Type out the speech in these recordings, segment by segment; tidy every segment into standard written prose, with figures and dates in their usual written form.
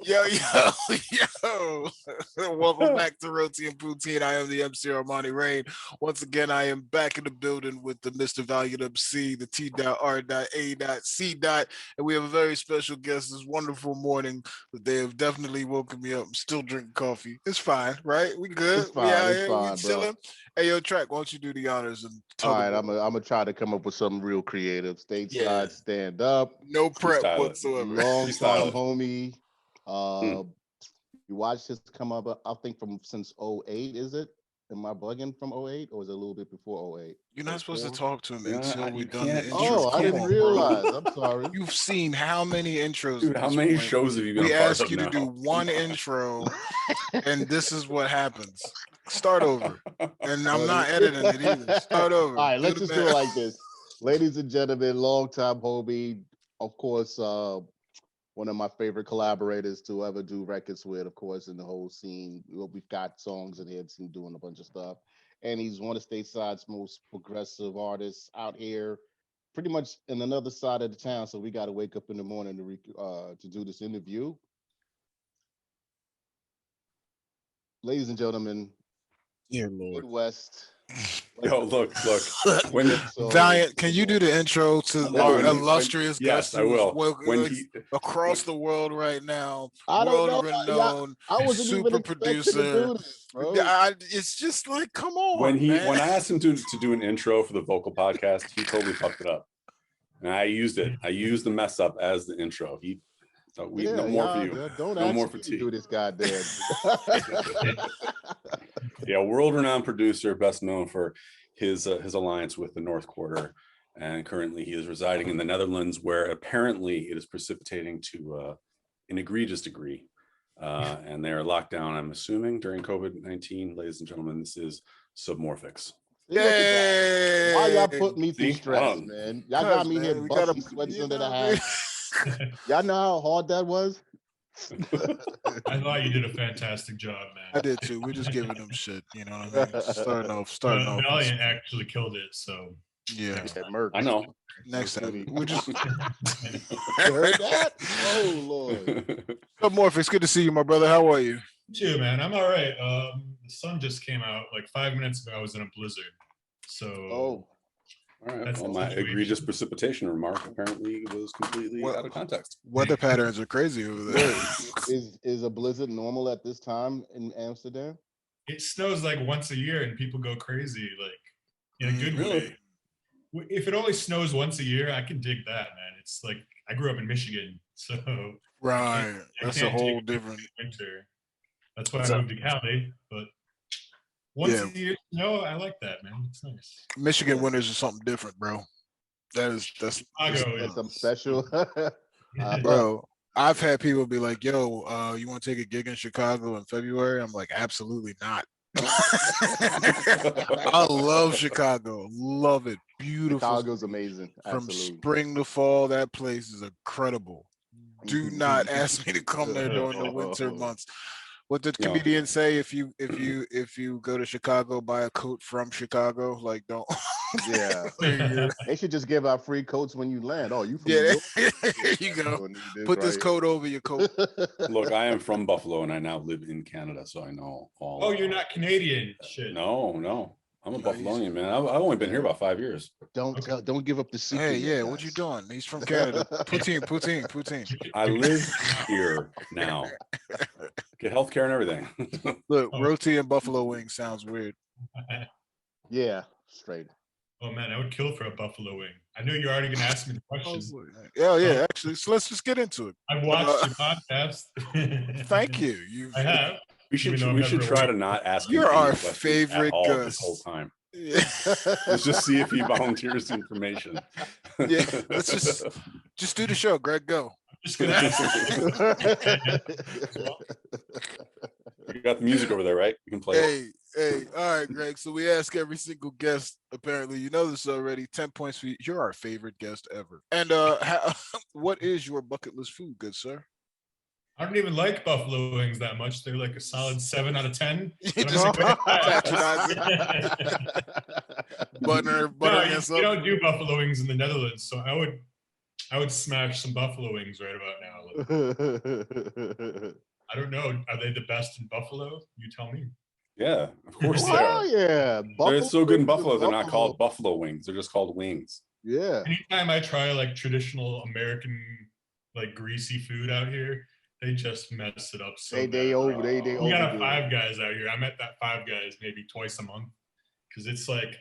Yo, yo, yo. Welcome back to Roti and Poutine. I am the MC Armani Rain. Once again, I am back in the building with the Mr. Valiant MC, the T.R.A.C. And we have a very special guest this wonderful morning. They have definitely woken me up. I'm still drinking coffee. It's fine, right? We good? It's fine, it's fine, we chilling? bro. Hey, yo, Track, why don't you do the honors and All tell right, the I'm gonna try to come up with something real creative. Stateside, Yeah. stand up. No prep Freestyle it. whatsoever. Long Freestyle time it. homie. You watched this come up, I think from since '08, is it? Am I bugging from '08 or is it a little bit before '08? You're not supposed to 04? talk to him Yeah, until you we've done the can't- intro. Oh, I Come didn't on, bro. realize. I'm sorry. You've seen how many intros? Dude, at how this many point? shows have you been We a part ask of you now? to do one intro, and this is what happens. Start over. And I'm not editing it either. Start over. All right, Do let's the just do math. it like this. Ladies and gentlemen, long time homie. Of course, one of my favorite collaborators to ever do records with, of course, in the whole scene. We've got songs in here, seen doing a bunch of stuff. And he's one of Stateside's most progressive artists out here, pretty much in another side of the town. So we got to wake up in the morning to do this interview. Ladies and gentlemen, Dear Lord. Midwest. Yo, look. When Valiant, can you do the intro to our when- illustrious yes, guest I will. who's across the world right now, I don't know. world-renowned, I wasn't even super expecting producer. to do this, bro. It's just like, come on, when man. I asked him to do an intro for the vocal podcast, he totally fucked it up, and I used it. I used the mess up as the intro. No more for you. Don't No ask more me for to tea. do this goddamn. Yeah, world-renowned producer, best known for his alliance with the North Quarter, and currently he is residing in the Netherlands, where apparently it is precipitating to an egregious degree, and they are locked down. I'm assuming during COVID-19. Ladies and gentlemen, this is Submorphics. Yay! Why y'all put me through See? stress, man? Y'all got me here busting sweats under the hat. Y'all know how hard that was? I thought you did a fantastic job, man. I did too. We're just giving them shit, you know what I mean? Starting off. Valiant actually killed it, so Yeah. I know. Next time. Goody. We're just You heard that? Oh Lord. Submorphics, good to see you, my brother. How are you? too, man. I'm all right. The sun just came out like 5 minutes ago. I was in a blizzard, so Oh. All right. That's Well, the my situation. egregious precipitation remark apparently was completely out of context. Weather patterns are crazy over there. Is a blizzard normal at this time in Amsterdam? it snows like once a year, and people go crazy, like in a good way. If it only snows once a year, I can dig that, man. It's like I grew up in Michigan, so Right. I That's a can't whole take different. winter. That's why I moved to Cali, but once a year, no, I like that, man. It's nice. Michigan winters are something different, bro. That's Chicago That's is something special. bro. I've had people be like, "Yo, you want to take a gig in Chicago in February?" I'm like, "Absolutely not." I love Chicago. Love it. Beautiful. Chicago's amazing. From Absolutely. spring to fall, that place is incredible. Do not ask me to come there during the winter months. What did No. comedians say? If you go to Chicago, buy a coat from Chicago. Like, don't. Yeah. There They should just give out free coats when you land. Oh, you from Yeah, New York? there you go. Put this coat over your coat. Look, I am from Buffalo and I now live in Canada, so I know all. Oh, you're not Canadian? Shit. No. I'm a No, Buffalonian, man. I've only been here about 5 years. Don't give up the secret. Hey, yet, yeah, what you guys. doing? He's from Canada. Poutine. I live here now. Get healthcare and everything. Look, Oh. roti and buffalo wings sounds weird. Yeah, straight. Oh man, I would kill for a buffalo wing. I knew you're already gonna ask me the question. Yeah, actually. So let's just get into it. I've watched your podcast. Thank you. I have. We should Even though I've never try to worked- not ask. You're him any our questions favorite at all guest. this whole time. Yeah. Let's just see if he volunteers the information. Yeah, let's just do the show. Greg, go. Just gonna ask. You got the music over there, right? You can play it. Hey, all right, Greg. So we ask every single guest. Apparently, you know this already. 10 points for you. You're our favorite guest ever. And what is your bucket list food, good sir? I don't even like buffalo wings that much. They're like a solid 7 out of 10. You just patronizing. Butter No, and you something. don't do buffalo wings in the Netherlands, so I would I would smash some buffalo wings right about now. Like, I don't know. Are they the best in Buffalo? You tell me. Yeah, of course Oh, they hell are. yeah. They're so good in wings is Buffalo, they're not Buffalo. called buffalo wings. They're just called wings. Yeah. Anytime I try like traditional American like greasy food out here, they just mess it up so They bad. We got a overdo it. Five Guys out here. I'm at that Five Guys maybe twice a month because it's like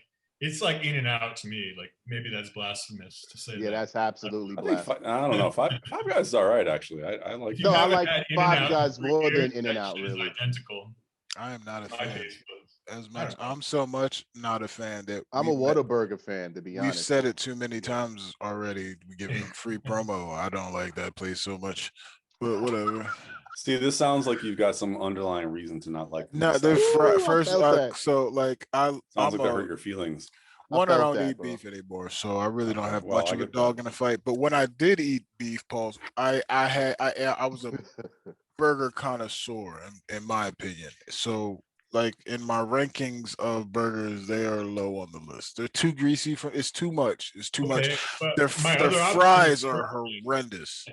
In and Out to me. Like maybe that's blasphemous to say. Yeah, that. that's absolutely I think blasphemous. I don't know. Five Guys is all right, actually. I like. If you No, I haven't like had Five In-N-Out Guys in 3 more years, than In and that Out, shit is really. identical. I am not a My fan. taste buds. As I much, don't know. I'm so much not a fan that I'm a Whataburger fan, to be We've honest. said it too many times already. We give them free promo. I don't like that place so much, but whatever. See, this sounds like you've got some underlying reason to not like. No, this. they're Ooh, I first. felt that. So like Sounds I'm like that hurt your feelings. one. I felt don't that, eat bro. beef anymore, so I really don't Okay, have well, much I of a get that. dog in the fight. But when I did eat beef, Pauls, I was a burger connoisseur, in my opinion. So like in my rankings of burgers, they are low on the list. They're too greasy for. It's too much. It's too much. Okay, but Their my other option fries is are Spearhead. horrendous.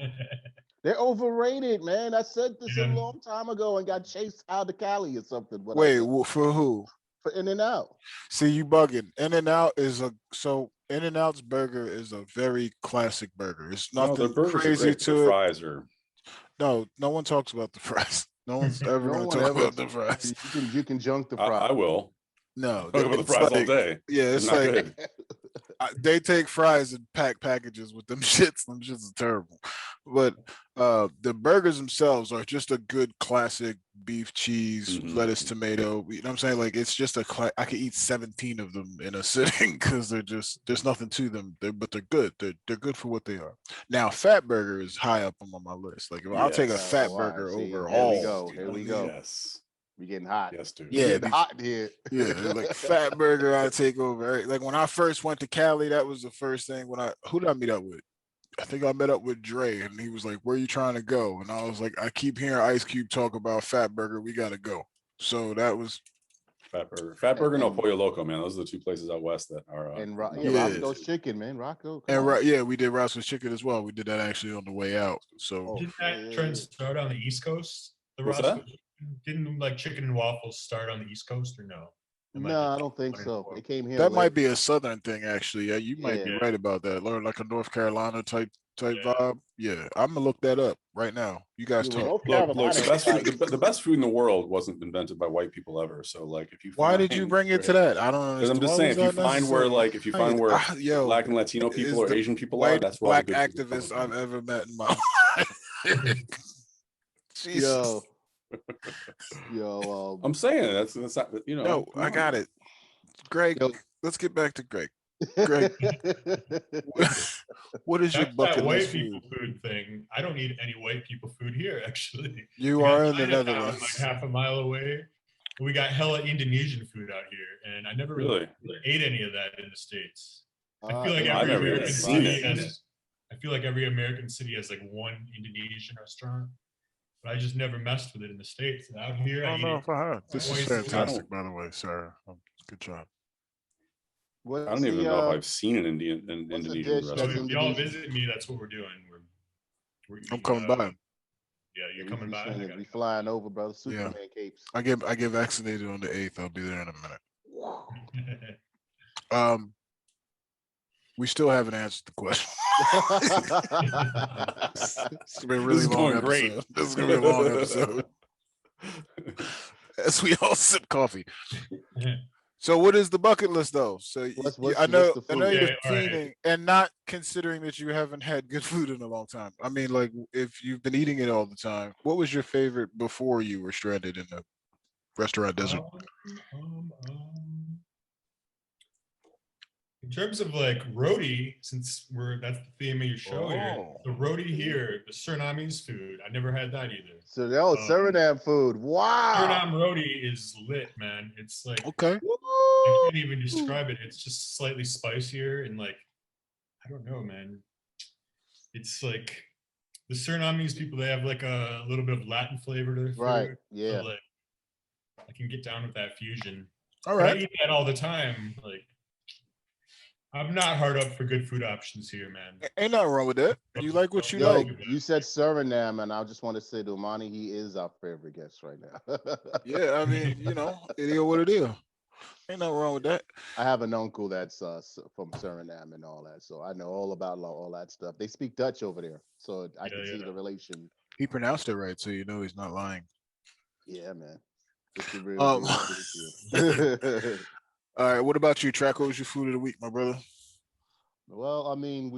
They're overrated, man. I said this a Yeah. long time ago and got chased out of Cali or something. But Wait, for who? For In and Out. See, you bugging. In-N-Out is In-N-Out's burger is a very classic burger. It's No, nothing their burgers are crazy great. Their to it. fries are. No one talks about the fries. No one's ever No going to one talk ever. about the fries. You can junk the fries. I will. No, Talk about the it's fries all like- day. Yeah, They're it's not like good. they take fries and pack packages with them shits. Them shits are terrible. But the burgers themselves are just a good classic beef, cheese, Mhm. lettuce, tomato. You know what I'm saying? Like it's just I could eat 17 of them in a sitting because there's nothing to them. But they're good. They're good for what they are. Now, fat burger is high up on my list. Like I'll take a Yes. fat Oh, all right, burger see, over here we all. go. You Here know we what I mean? go. Yes. We getting hot. Yes, dude. We Yeah, getting hot here. Yeah, like fat burger, I take over. Like when I first went to Cali, that was the first thing. Who did I meet up with? I think I met up with Dre, and he was like, "Where are you trying to go?" And I was like, "I keep hearing Ice Cube talk about Fat Burger. We gotta go." So that was Fat Burger, and El Pollo Loco, man. Those are the two places out west that are. And Yeah. Roscoe's Chicken, man. Roscoe. come and on. yeah, we did Roscoe's Chicken as well. We did that actually on the way out. So Oh, Didn't that trend start on the East Coast? The What's Roscoe that? Chicken? Didn't like chicken and waffles start on the East Coast or no? Am No, I just don't think wondering so. for- It came here. that late. might be a Southern thing, actually. Yeah, you might be Yeah. right about that. Like a North Carolina type Yeah. vibe. Yeah, I'm gonna look that up right now. You guys Yeah, well, talk. North Look, Carolina the best is food, the best food in the world wasn't invented by white people ever. So, like, if you Why did you find bring it to where- that? I don't Because understand. I'm just Why saying, was if you that find where, necessary? like, if you find where Yo, Black and Latino is people or the Asian people are, that's where all the black good food is activists coming I've from. ever met in my life. Jesus. Yo, I'm saying that's not, you know. No, come I on. got it. Greg, Yo. let's get back to Greg. Greg, what is your That's that bucket white list people food? food thing. I don't eat any white people food here, actually. You We got are in the Chinatown, Netherlands. like half a mile away. We got hella Indonesian food out here, and I never really ate any of that in the States. I feel like I've every never even American seen city it. has. I feel like every American city has like one Indonesian restaurant, but I just never messed with it in the States. And out here, I I don't eat know it if I have. This is twice a week. fantastic, by the way, Sarah. Good job. I don't even know if I've seen an Indonesian dish So restaurant. that's if y'all Indonesian? visit me, that's what we're doing. We're I'm eating, coming by. Yeah, you're coming by. I gotta We come. flying over, brother. Superman capes. I get vaccinated on the 8th. I'll be there in a minute. We still haven't answered the question. It's been a really This is long going great. episode. This is gonna be a long episode. As we all sip coffee. So what is the bucket list though? So What's I know the I know food? you're Yeah, all right. feeding and not considering that you haven't had good food in a long time. I mean, like if you've been eating it all the time, what was your favorite before you were stranded in the restaurant desert? In terms of like roti, since that's the theme of your show here, Oh. the roti here, the Surinamese food, I never had that either. So that was Suriname food. Wow. Suriname roti is lit, man. It's like Okay. I can't even describe it. It's just slightly spicier and like I don't know, man. It's like the Surinamese people, they have like a little bit of Latin flavor to their food. Right. Yeah. So like I can get down with that fusion. All But I right. eat that all the time. Like I'm not hard up for good food options here, man. Ain't nothing wrong with that. You like what you Yo, like. you said Suriname, and I just want to say to Amani, he is our favorite guest right now. Yeah, I mean, you know, it is what it is. Ain't nothing wrong with that. I have an uncle that's from Suriname and all that, so I know all about all that stuff. They speak Dutch over there, so I can see the relation. He pronounced it right, so you know he's not lying. Yeah, man. It's the real Um, deal. All right, what about you, Track? What was your food of the week, my brother? Well, I mean,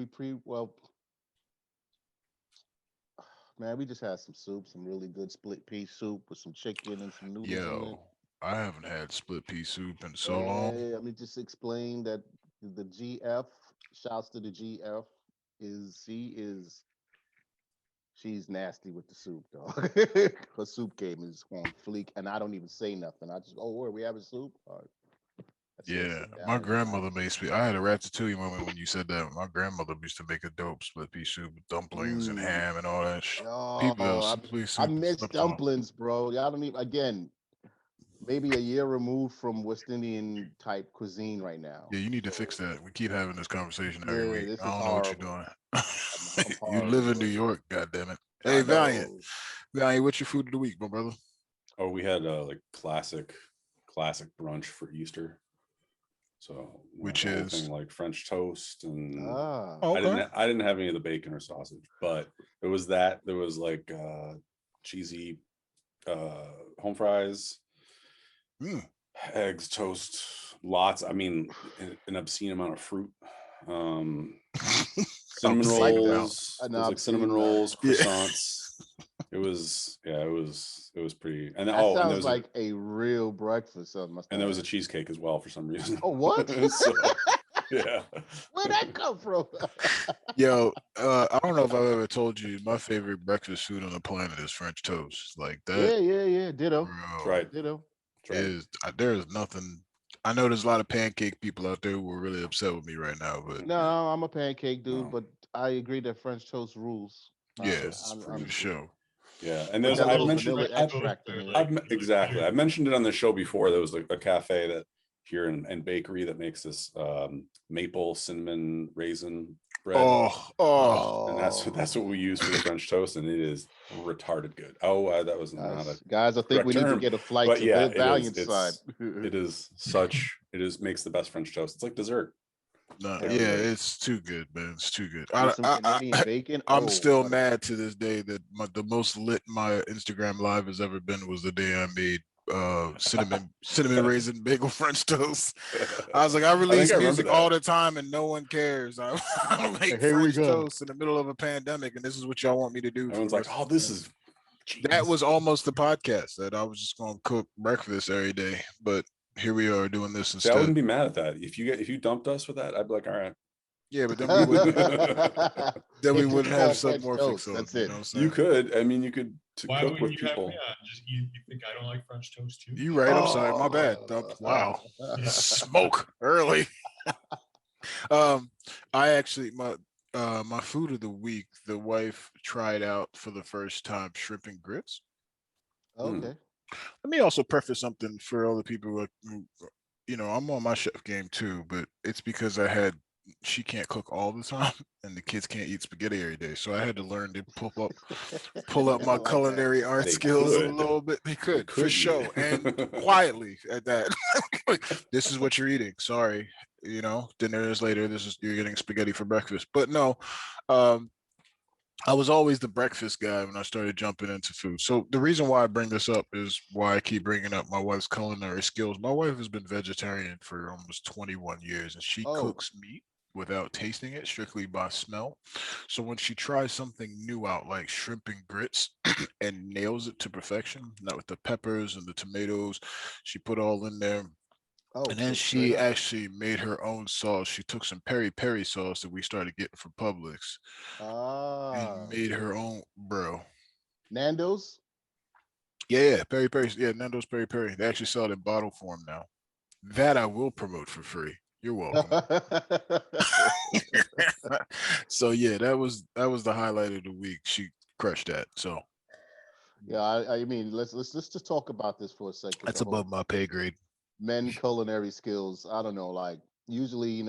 man, we just had some soup, some really good split pea soup with some chicken and some noodles in it. Yo, I haven't had split pea soup in so long. Let me just explain that the GF, shouts to the GF, she's nasty with the soup, dog. Her soup game is on fleek, and I don't even say nothing. I just, where we having soup? All right. Yeah, my grandmother makes me. I had a ratatouille moment when you said that. My grandmother used to make a dope split pea soup with dumplings and ham and all that shit. I miss dumplings, bro. Y'all don't even. Again, maybe a year removed from West Indian type cuisine right now. Yeah, you need to fix that. We keep having this conversation every week. This I don't is know horrible. what you're doing. You live in New York, goddammit. Hey, Valiant, what's your food of the week, my brother? Oh, we had like classic brunch for Easter. So which is like French toast, and okay. I didn't have any of the bacon or sausage, but it was that there was like cheesy home fries, eggs, toast, lots. I mean, an obscene amount of fruit. Cinnamon rolls. It was like cinnamon rolls, croissants. It was pretty. And that sounds like a real breakfast. And there was a cheesecake as well for some reason. Oh, what? So, yeah. Where'd that come from? Yo, I don't know if I've ever told you my favorite breakfast food on the planet is French toast. Like that. Yeah. Ditto. Bro, right. Ditto. There's nothing. I know there's a lot of pancake people out there who are really upset with me right now, but no, I'm a pancake dude, but I agree that French toast rules. Yes, for sure. Yeah, and there's I've mentioned exactly. I've mentioned it on the show before. There was like a cafe that here and bakery that makes this maple cinnamon raisin bread. And that's what we use for the French toast, and it is retarded good. That was not a guys. I think we need to get a flight to the Valiant side. It makes the best French toast. It's like dessert. No, it's too good, man. It's too good. Bacon. I'm still mad to this day that the most lit my Instagram live has ever been was the day I made cinnamon raisin bagel French toast. I was like, I release music all the time and no one cares. I make French toast in the middle of a pandemic, and this is what y'all want me to do. Everyone's like, this is. Jeez. That was almost the podcast that I was just going to cook breakfast every day, but here we are doing this instead. I wouldn't be mad at that. If you dumped us with that, I'd be like, all right. Yeah, but then we wouldn't. we wouldn't have Submorphics. That's it. You could. I mean, you could cook with people. You think I don't like French toast too? You right? I'm sorry. My bad. Wow. Smoke early. I actually my food of the week. The wife tried out for the first time shrimp and grits. Okay. Let me also preface something for all the people who, I'm on my chef game too, but it's because she can't cook all the time and the kids can't eat spaghetti every day. So I had to learn to pull up my culinary art skills a little bit. They could for sure. And quietly at that. This is what you're eating. Sorry. Dinner is later. You're getting spaghetti for breakfast. But no, I was always the breakfast guy when I started jumping into food. So the reason why I bring this up is why I keep bringing up my wife's culinary skills. My wife has been vegetarian for almost 21 years, and she cooks meat without tasting it, strictly by smell. So when she tries something new out, like shrimp and grits, and nails it to perfection, not with the peppers and the tomatoes, she put all in there. And then she actually made her own sauce. She took some peri-peri sauce that we started getting from Publix and made her own, bro. Nando's? Yeah, peri-peri. Yeah, Nando's peri-peri. They actually sell it in bottle form now. That I will promote for free. You're welcome. So yeah, that was the highlight of the week. She crushed that. So yeah, I mean, let's just talk about this for a second. That's above my pay grade. Men culinary skills. I don't know, like usually,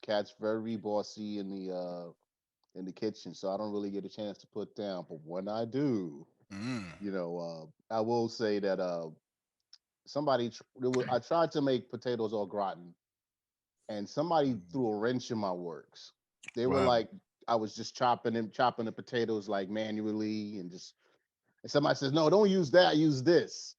Cat's very bossy in the kitchen, so I don't really get a chance to put down. But when I do, you know, I will say that I tried to make potatoes au gratin, and somebody threw a wrench in my works. They were Wow. like, I was just chopping the potatoes like manually, and somebody says, no, don't use that, use this.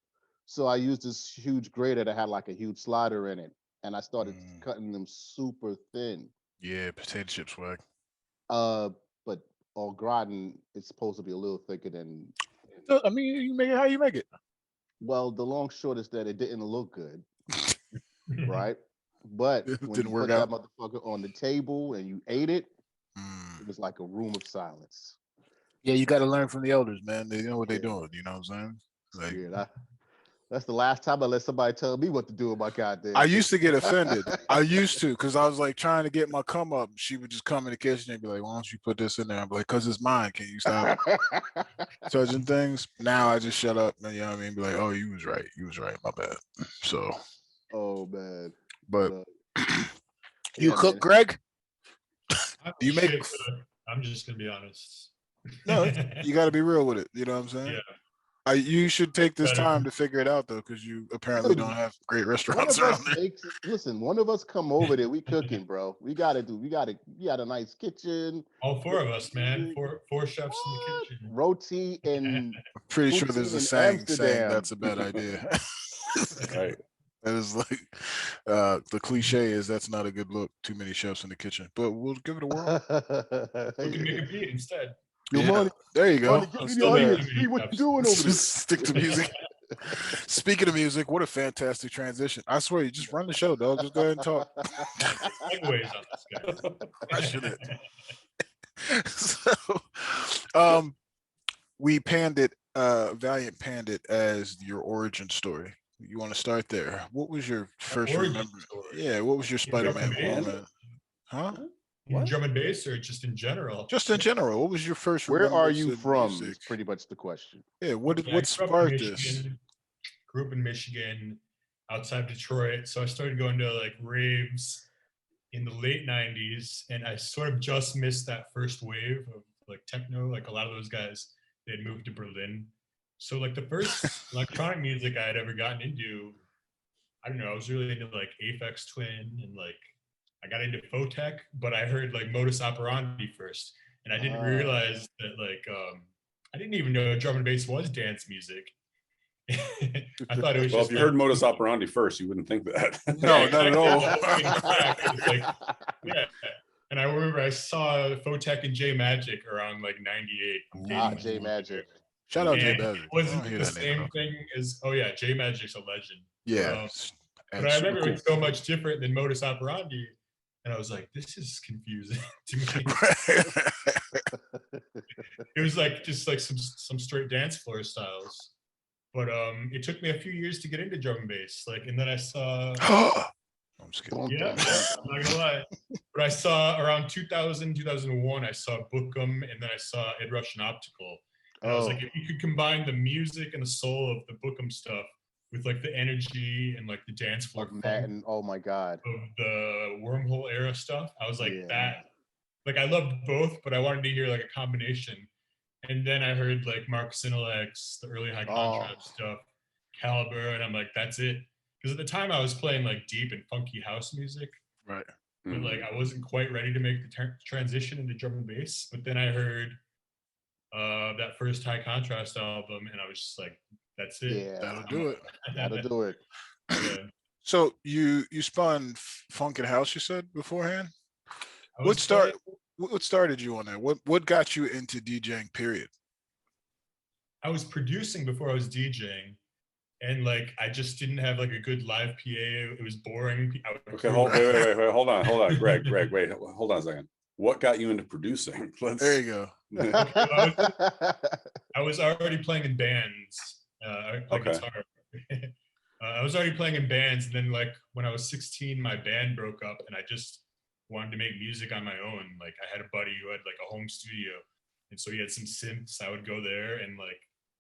So I used this huge grater that had like a huge slider in it, and I started cutting them super thin. Yeah, potato chip swag. But au gratin is supposed to be a little thicker than. I mean, you make it how you make it. Well, the long short is that it didn't look good, right? But It when didn't you work put out. that motherfucker on the table and you ate it, Mm. it was like a room of silence. Yeah, you got to learn from the elders, man. They know what they're Yeah. doing. You know what I'm saying? Like, Yeah, that's the last time I let somebody tell me what to do with my goddamn. I used to get offended. I used to, because I was like trying to get my come up. She would just come in the kitchen and be like, "Why don't you put this in there?" I'm like, "Cause it's mine. Can you stop touching things?" Now I just shut up and, you know what I mean, be like, "Oh, you was right. You was right. My bad." So, Oh man. but you yeah, cook, man. Greg? I'm Do you make? shit cook. I'm just gonna be honest. No, you got to be real with it. You know what I'm saying? Yeah. You should take this Better. time to figure it out though, because you apparently don't have great One restaurants of us around there. makes listen, one of us come over there, we cooking, bro. We got a nice kitchen. All four of us, man. Four chefs in the What? kitchen. Roti and I'm pretty sure there's Poutine a in saying Amsterdam. that's a bad idea. Right. That is like the cliche is that's not a good look. Too many chefs in the kitchen, but we'll give it a whirl. We can make a beat instead. Yo, Yeah, money, there you go. money, give I'll me the still make onions. too many See what chefs. you doing over there. Stick to music. Speaking of music, what a fantastic transition! I swear, you just run the show, dog. Just go ahead and talk. Segues on this guy. Crushing it. So, we panned it. Valiant panned it as your origin story. You want to start there? What was your first origin remember? story? Yeah, what was your Spider-Man Band? moment? Huh? In What? drum and bass or just in general? Just in general, what was your first Where are remembrance you in from? music? Is pretty much the question. Yeah, what Yeah, I sparked this? Grew up in Michigan, outside Detroit. So I started going to like raves in the late 90s, and I sort of just missed that first wave of like techno. Like a lot of those guys, they had moved to Berlin. So like the first electronic music I had ever gotten into, I don't know, I was really into like Aphex Twin, and like I got into Photech, but I heard like Modus Operandi first. And I didn't realize that like I didn't even know drum and bass was dance music. I thought it was Well, just if you heard Modus Operandi first, you wouldn't think that. No, not at all. Yeah. And I remember I saw Photech and J Magic around like 98. J Magic. Shout out J And Magic. it wasn't the same thing as, oh yeah, J Magic's a legend. Yeah. But I remember it was so much different than Modus Operandi. And I was like, this is confusing to me. It was like just like some straight dance floor styles. But it took me a few years to get into drum and bass. Like, and then I saw I'm just kidding. yeah, I'm not gonna lie. But I saw around 2000, 2001, I saw Bookem, and then I saw Ed Rush and Optical. And I was like, if you could combine the music and the soul of the Bookem stuff with like the energy and like the dance floor and oh my god, of the Wormhole era stuff, I was like that. Like I loved both, but I wanted to hear like a combination. And then I heard like Mark Sinalex, the early high contrast stuff, Caliber, and I'm like, that's it. Because at the time I was playing like deep and funky house music, Right. but like I wasn't quite ready to make the transition into drum and bass. But then I heard that first high contrast album, and I was just like, that's it. Yeah, that'll do it. That'll do it. Yeah. So you spun funk and house, you said beforehand. What started you on that? What got you into DJing? Period. I was producing before I was DJing, and like I just didn't have like a good live PA. It was boring. Okay, wait, hold on, Greg, wait, hold on a second. What got you into producing? There you go. I was already playing in bands. Guitar. I was already playing in bands, and then like when I was 16, my band broke up, and I just wanted to make music on my own. Like I had a buddy who had like a home studio, and so he had some synths. I would go there, and like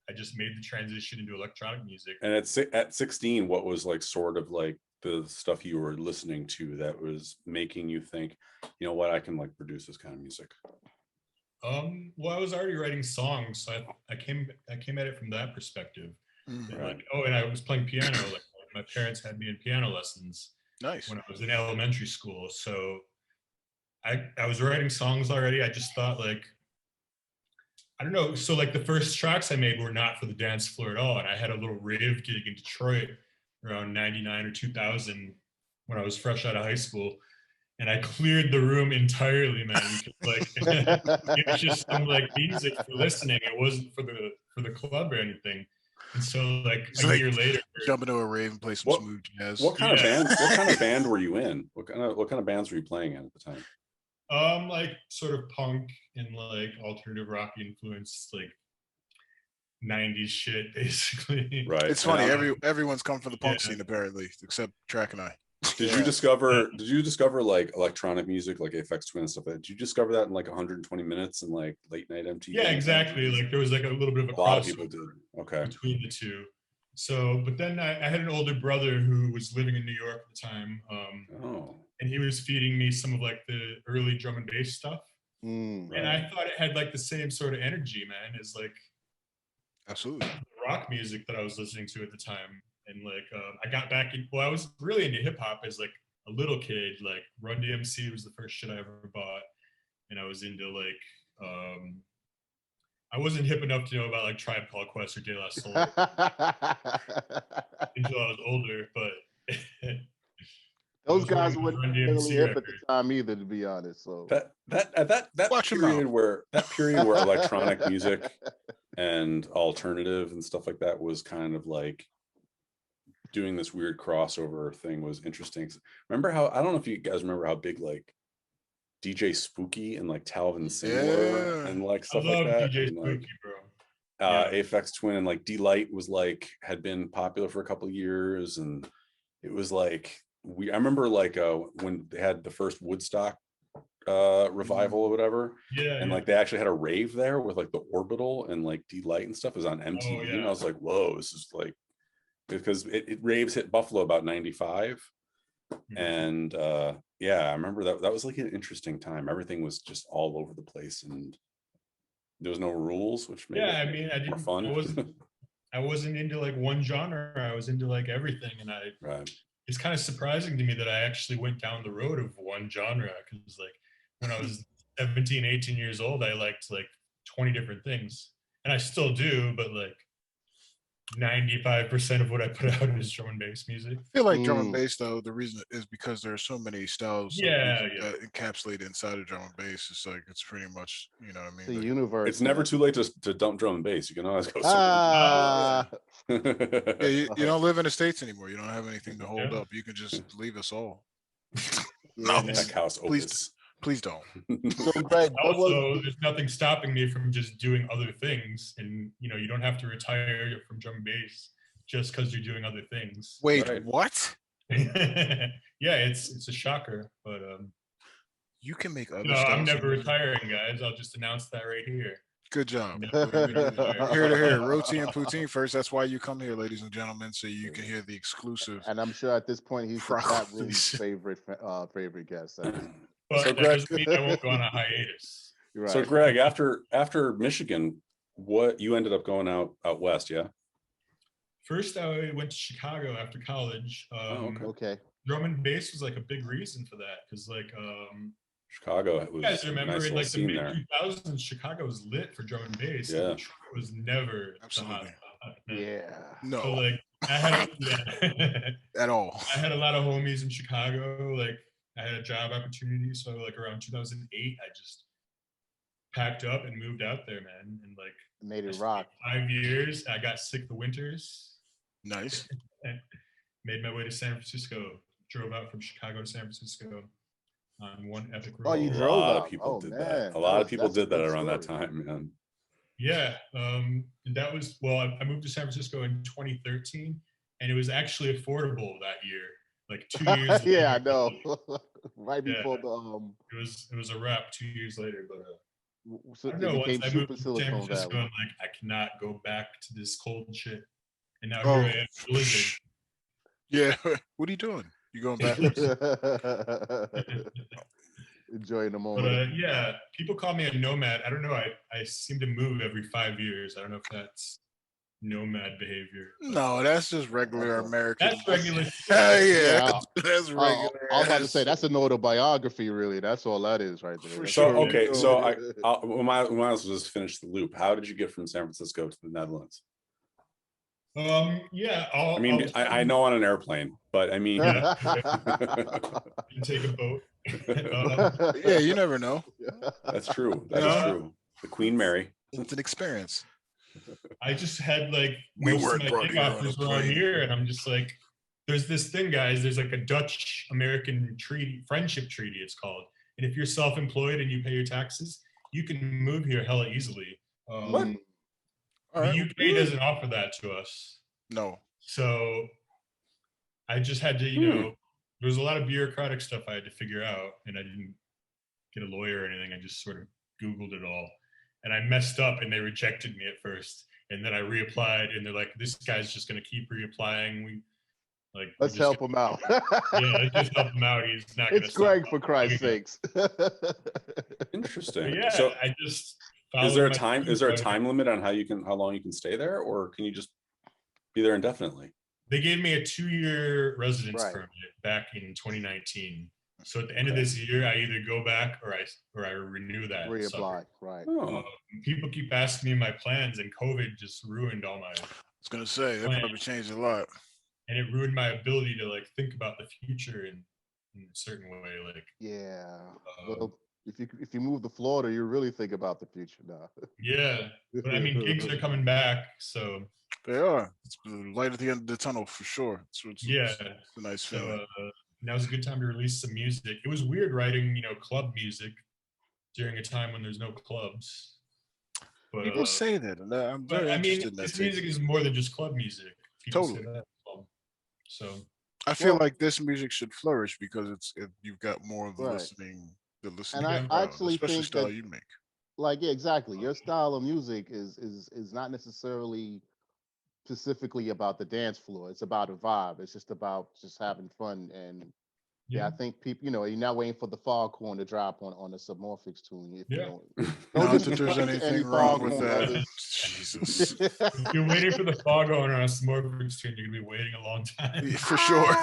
I just made the transition into electronic music. And at 16, what was like sort of like the stuff you were listening to that was making you think, you know what, I can like produce this kind of music? Well, I was already writing songs, so I came at it from that perspective. Mhm. Right. Like, and I was playing piano. Like my parents had me in piano lessons Nice. when I was in elementary school. So I was writing songs already. I just thought like, I don't know. So like the first tracks I made were not for the dance floor at all. And I had a little rave gig in Detroit around 99 or 2000 when I was fresh out of high school. And I cleared the room entirely, man. Because, like it was just some like music for listening. It wasn't for the club or anything. And so like It's a like year later, jump into a rave and play some What- smooth jazz. What kind of Yeah. band? What kind of band were you in? What kind of bands were you playing in at the time? like sort of punk and like alternative rock influenced, like 90s shit, basically. Right. It's And, funny. Everyone's come from the punk Yeah. scene apparently, except Track and I. Did Yeah. you discover like electronic music, like Aphex Twin and stuff like that? Did you discover that in like 120 minutes and like late night MTV? Yeah, exactly. Like there was like a little bit of A lot of people crossover did. Okay. between the two. So, but then I had an older brother who was living in New York at the time, Oh. and he was feeding me some of like the early drum and bass stuff. Mm. And I thought it had like the same sort of energy, man, as like Absolutely. rock music that I was listening to at the time. And like I got back in, well, I was really into hip hop as like a little kid. Like Run DMC was the first shit I ever bought, and I was into like I wasn't hip enough to know about like Tribe Called Quest or De La Soul until I was older, but Those was guys wearing weren't Run really DMC hip at record. the time either, to be honest. So That Watch your period mouth. where electronic music and alternative and stuff like that was kind of like doing this weird crossover thing was interesting. Remember how, I don't know if you guys remember how big like DJ Spooky and like Talvin Singh were Yeah. and like I stuff love like that. DJ And, like, Spooky, bro. Yeah. Aphex Twin and like D-Light was like had been popular for a couple of years, and it was like I remember like when they had the first Woodstock revival or whatever, Yeah, and yeah. like they actually had a rave there with like the Orbital and like D-Light and stuff. It was on MTV, and yeah. I was like, whoa, this is like, because it raves hit Buffalo about 95. Mhm. And yeah, I remember that was like an interesting time. Everything was just all over the place and there was no rules, which made Yeah, it I mean, more fun. I wasn't into like one genre. I was into like everything, and Right. it's kind of surprising to me that I actually went down the road of one genre, because like when I was 17, 18 years old, I liked like 20 different things, and I still do, but like 95% of what I put out is drum and bass music. I feel like drum and bass, though, the reason is because there are so many styles Yeah, that encapsulate inside of drum and bass. It's like it's pretty much, you know what I mean? the Like, universe. It's never too late to dump drum and bass. You can always go. Ah, yeah, you don't live in the States anymore. You don't have anything to hold Yeah. up. You can just leave us all. yeah, No, man. Tech house Please. opus. Please don't. So Greg, what was Also, there's nothing stopping me from just doing other things, and you know, you don't have to retire from drum and bass just because you're doing other things. Wait, Right. what? Yeah, it's a shocker, but You can make other no, styles. I'm never of music? retiring, guys. I'll just announce that right here. Good job. Never retiring. Here to hear Roti and Poutine first. That's why you come here, ladies and gentlemen, so you can hear the exclusive. and I'm sure at this point he's the chat room's Proclamation. favorite guest. At this point. But So, that Greg- doesn't mean I won't go on a hiatus. You're So right. Greg, after Michigan, what you ended up going out west, yeah? First, I went to Chicago after college. Okay. Drum and bass was like a big reason for that, because like Chicago, it you was guys a remember nice in little like the scene mid there. 2000s, Chicago was lit for drum and bass. Yeah. And Detroit was never the Absolutely. hot. Yeah. No, So like I had at all. I had a lot of homies in Chicago. Like I had a job opportunity, so like around 2008, I just packed up and moved out there, man. And like Made I it spent rock. 5 years. I got sick the winters. Nice. Made my way to San Francisco. Drove out from Chicago to San Francisco on one epic road. Oh, you A drove lot out. of people Oh, did man. that. A lot of people That's a did that good around that story. time, man. Yeah, and that was, well, I moved to San Francisco in 2013, and it was actually affordable that year. Like 2 years. Yeah, I later, know. Right Yeah. before the It was a wrap 2 years later, but so I don't it know. became Once I super moved to San Silicon Francisco, Valley. I'm like, I cannot go back to this cold shit. And now Oh, here I am, in a blizzard. Yeah. What are you doing? You going backwards? Enjoying the But moment. yeah, people call me a nomad. I don't know. I seem to move every 5 years. I don't know if that's nomad behavior. But No, that's just regular Okay. American. that's regular. Yeah, Yeah, that's regular. I was about to say ass. that's an autobiography, really. That's all that is right there. For That's So sure. okay, You so know, we might as well just finish the loop. How did you get from San Francisco to the Netherlands? Yeah, I mean, I know on an airplane, but I mean, Yeah. You take a boat. yeah, you never know. that's true. You That is know? true. The Queen Mary. It's an experience. I just had like We most of weren't my brought gig here on a offers were on plane. here, and I'm just like, there's this thing, guys. There's like a Dutch American treaty, friendship treaty, it's called. And if you're self-employed and you pay your taxes, you can move here hella easily. What? All The right. UK doesn't offer that to us. No. So I just had to, there was a lot of bureaucratic stuff I had to figure out, and I didn't get a lawyer or anything. I just sort of Googled it all, and I messed up, and they rejected me at first. And then I reapplied, and they're like, "This guy's just going to keep reapplying. Let's help him out. Yeah, let's just help him out. He's not going to." It's Greg, for Christ's sakes. Interesting. Yeah, So I just. is there a time? Is there a time limit on how long you can stay there, or can you just be there indefinitely? They gave me a 2-year residence Right. permit back in 2019. So at the end of this year, I either go back or I renew that. Reapply, right? Oh, People keep asking me my plans, and COVID just ruined all my. I was gonna say that Plan. probably changed a lot. And it ruined my ability to like think about the future in a certain way. Like, Yeah. Well, if you move to Florida, you really think about the future now. yeah, but I mean, gigs are coming back, so They are. It's the light at the end of the tunnel for sure. yeah, It's a nice feeling. so now's a good time to release some music. It was weird writing, club music during a time when there's no clubs. But People say that, and I'm very interested in that. this music is more than just club music. People Totally. say that as well. So I feel like this music should flourish because you've got more of the Right. listening. And I actually especially think style that, you make. like, yeah, exactly. Your style of music is not necessarily specifically about the dance floor. It's about a vibe. It's just about just having fun. And yeah, I think people, you're not waiting for the foghorn to drop on a Submorphics tune. If Yeah. Not that there's disrespect to anything any wrong with foghorn that. lovers. Jesus. if you're waiting for the foghorn on a Submorphics tune, you're gonna be waiting a long time. For sure.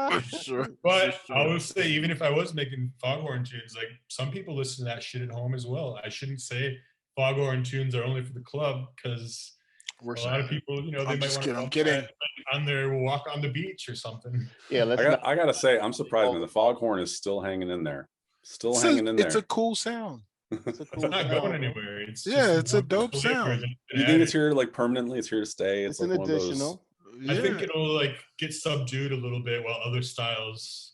For sure. But For I sure. will say, even if I was making foghorn tunes, like some people listen to that shit at home as well. I shouldn't say foghorn tunes are only for the club, because a lot of people, they I'm might just want to. I'm kidding. On their walk on the beach or something. Yeah, I gotta say, I'm surprised, man. The foghorn is still hanging in there. Hanging in there. It's a cool sound. It's a It's cool not sound. going anywhere. It's It's a dope flavor sound. that's You think it's here like permanently? It's here to stay. It's like an one of those. additional. Yeah. I think it'll like get subdued a little bit while other styles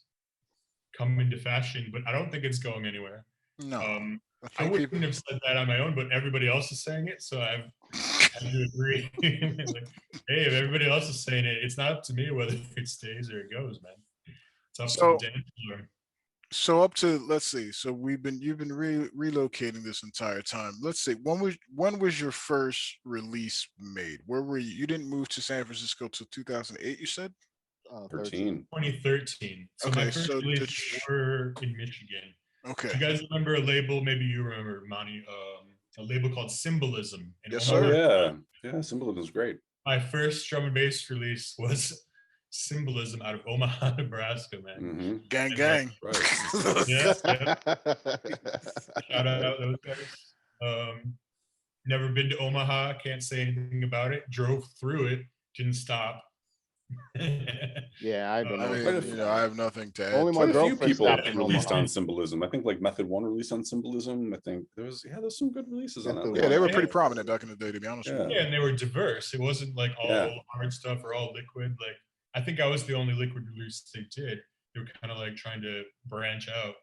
come into fashion, but I don't think it's going anywhere. No. I wouldn't have said that on my own, but everybody else is saying it, so I've had to agree. Like, hey, if everybody else is saying it, it's not up to me whether it stays or it goes, man. It's up to the dance floor. So up to, let's see. So you've been relocating this entire time. Let's see. When was your first release made? Where were you? You didn't move to San Francisco till 2008, you said? 13. 2013. So Okay, my first so releases were in Michigan. Okay. Do you guys remember a label? Maybe you remember, Monty. A label called Symbolism. Yes, Oh sir. yeah, Symbolism is great. My first drum and bass release was Symbolism out of Omaha, Nebraska, man. Mm-hmm. Gang, gang. Right. Yeah. Shout out those guys. Never been to Omaha. Can't say anything about it. Drove through it. Didn't stop. Yeah, I've been. I have nothing to add. Only my Quite a few girlfriend people stopped in released Omaha. on Symbolism. I think like Method 1 released on Symbolism. I think there's some good releases on that. Method Yeah, One. they were pretty prominent back in the day, to be honest with you. Yeah, and they were diverse. It wasn't like all hard stuff or all liquid. Like, I think I was the only liquid release they did. They were kind of like trying to branch out.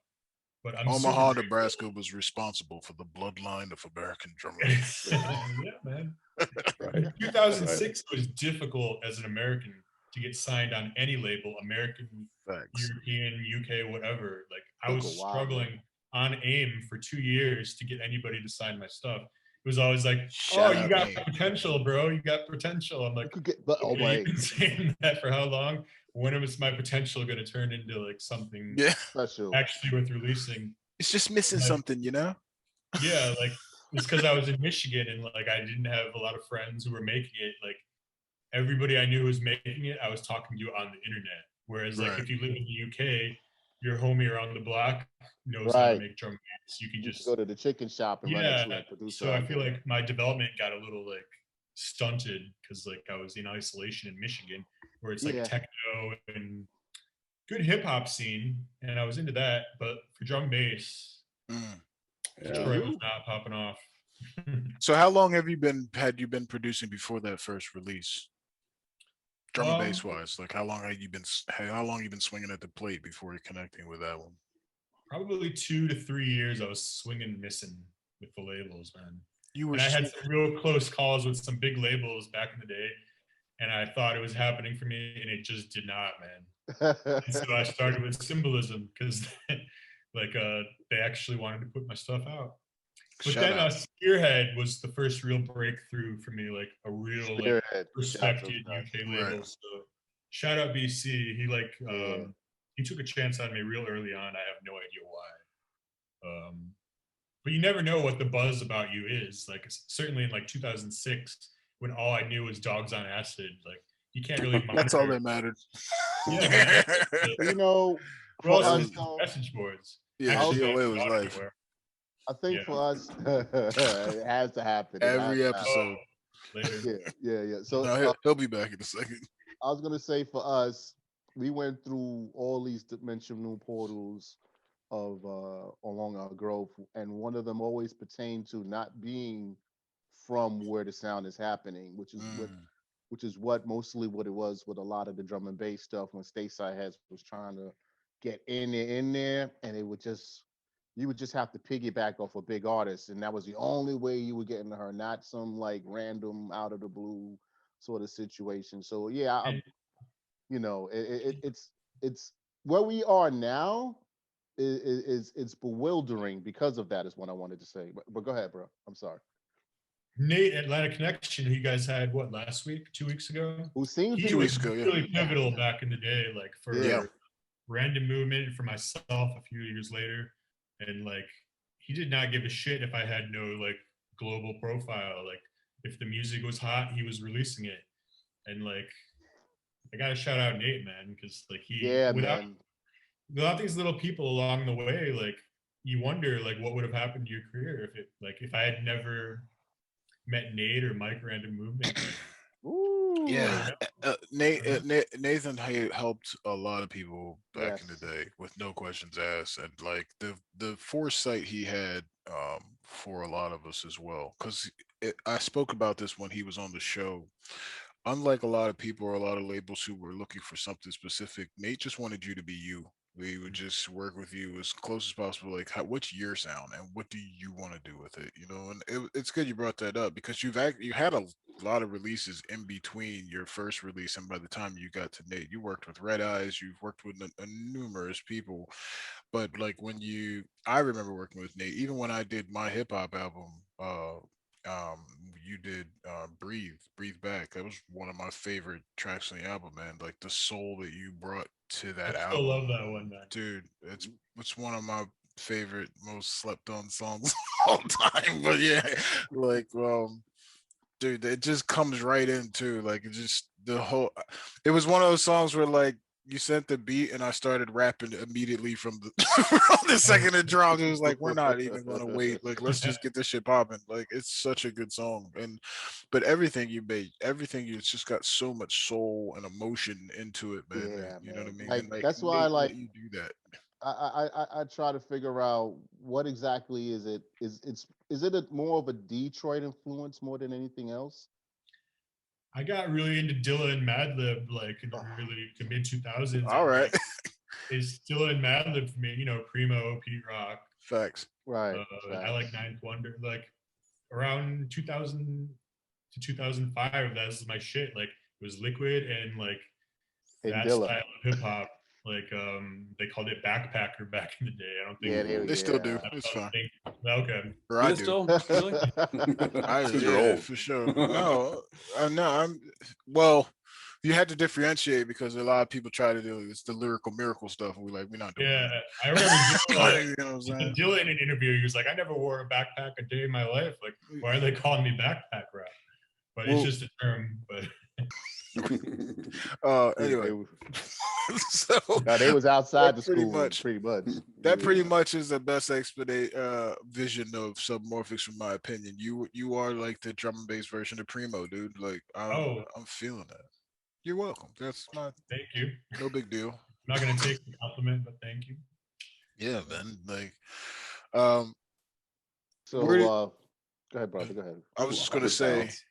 But I'm Omaha, super Nebraska was responsible for the bloodline of American drumming. yeah, man. Right. In 2006 was difficult as an American to get signed on any label, American, Facts. European, UK, whatever. Like, I Took was a while, struggling on AIM for 2 years to get anybody to sign my stuff. was always like, Shout "Oh, you out got Nate. potential, bro. You got potential." I'm You like, could get, but oh "Okay, my, you've been saying that for how long? When is my potential going to turn into like something Yeah, special. actually worth releasing?" it's just missing Like, something, you know. yeah, like it's because I was in Michigan and like I didn't have a lot of friends who were making it. Like everybody I knew was making it, I was talking to on the internet. Whereas like Right. if you live in the UK, your homie around the block knows how to Right. make drum beats. You can You could just go to the chicken shop and run yeah. into a producer So I out feel there. like my development got a little like stunted because like I was in isolation in Michigan where it's like Yeah. techno and good hip hop scene, and I was into that. But for drum and bass, Mm. Yeah. Detroit was not popping off. So how long have you been producing before that first release? Drum and bass wise, like how long you been swinging at the plate before you're connecting with that one? Probably 2 to 3 years I was swinging missing with the labels, man. You were And I had some real close calls with some big labels back in the day, and I thought it was happening for me, and it just did not, man. And so I started with symbolism because, like, they actually wanted to put my stuff out. But shout then out. Spearhead was the first real breakthrough for me, like a real like Spearhead. Shout out those respected guys. UK Right. label. So shout out BC. He like Yeah. he took a chance on me real early on. I have no idea why. But you never know what the buzz about you is. Like certainly in like 2006, when all I knew was Dogs on Acid. Like you can't really monitor. That's all that mattered. Yeah, man. You know, We're all for us, using though, message boards. Yeah, Actually, DOA that's was not life. anywhere. I think Yeah. for us, it has to happen. It has Every to happen. episode. Later. Yeah. So No, he'll be back in a second. I was gonna say for us, we went through all these dimensional portals of along our growth, and one of them always pertained to not being from where the sound is happening, which is what mostly what it was with a lot of the drum and bass stuff when Stateside Heads was trying to get in there, and it would just you would just have to piggyback off a big artist, and that was the only way you would get into her, not some like random out of the blue sort of situation. So yeah, you know, it's where we are now is it's bewildering because of that is what I wanted to say. But go ahead, bro. I'm sorry. Nate, Atlanta Connection, who you guys had what last week, 2 weeks ago? Who seems He to was ago, yeah. really pivotal back in the day, like for Yeah. Random Movement, for myself a few years later, and like he did not give a shit if I had no like global profile. Like if the music was hot, he was releasing it, and like I gotta shout out Nate, man, because like without these little people along the way, like you wonder like what would have happened to your career if I had never met Nate or Mike Random Movement. Like, Ooh. Yeah, Nathan helped a lot of people back in the day with no questions asked, and like the foresight he had for a lot of us as well. Because I spoke about this when he was on the show. Unlike a lot of people or a lot of labels who were looking for something specific, Nate just wanted you to be you. We would just work with you as close as possible. Like, what's your sound, and what do you want to do with it? You know, and it's good you brought that up because you had a lot of releases in between your first release and by the time you got to Nate, you worked with Red Eyes, you've worked with numerous people. But like I remember working with Nate, even when I did my hip hop album. You did breathe back. That was one of my favorite tracks on the album, man. Like the soul that you brought to that I album. still love that one, man. Dude, it's one of my favorite, most slept on songs of all time. But yeah, like dude, it just comes right into like it just it was one of those songs where like you sent the beat and I started rapping immediately from the second it dropped. It was like, we're not even gonna wait. Like, let's just get this shit popping. Like, it's such a good song. But everything you made, it's just got so much soul and emotion into it, man. Yeah, you know what I mean? Like, And like that's why I like you do that. I try to figure out what exactly is it. Is it more of a Detroit influence more than anything else? I got really into Dilla and Madlib like in the mid 2000s. All right. Like, it's Dilla and Madlib for me, you know, Primo, Pete Rock. Facts. Right. I like Ninth Wonder. Like around 2000 to 2005, that's my shit. Like it was Liquid and like And that Dilla. style of hip hop. Like they called it backpacker back in the day. I don't think Yeah, They still do. It's I don't fine. think okay. Or Do I they do. still? Really? I Because you're yeah, old. for sure. No, I'm well. You had to differentiate because a lot of people try to do it's the lyrical miracle stuff, and we're not doing Yeah, that. I remember Like, you know what I'm saying? Dylan in an interview, he was like, I never wore a backpack a day in my life. Like, why are they calling me backpack rap? But it's Well, just a term. But anyway, so No, they was outside the that pretty school, much pretty much. that Yeah. pretty much is the best vision of Submorphics, from my opinion. You are like the drum and bass version of Primo, dude. Like I'm feeling that. You're welcome. That's not thank you. no big deal. I'm not gonna take the compliment, but thank you. Yeah, man. Like, um, So, where did, go ahead, brother. Go ahead. I was Ooh, just gonna awkward say, silence.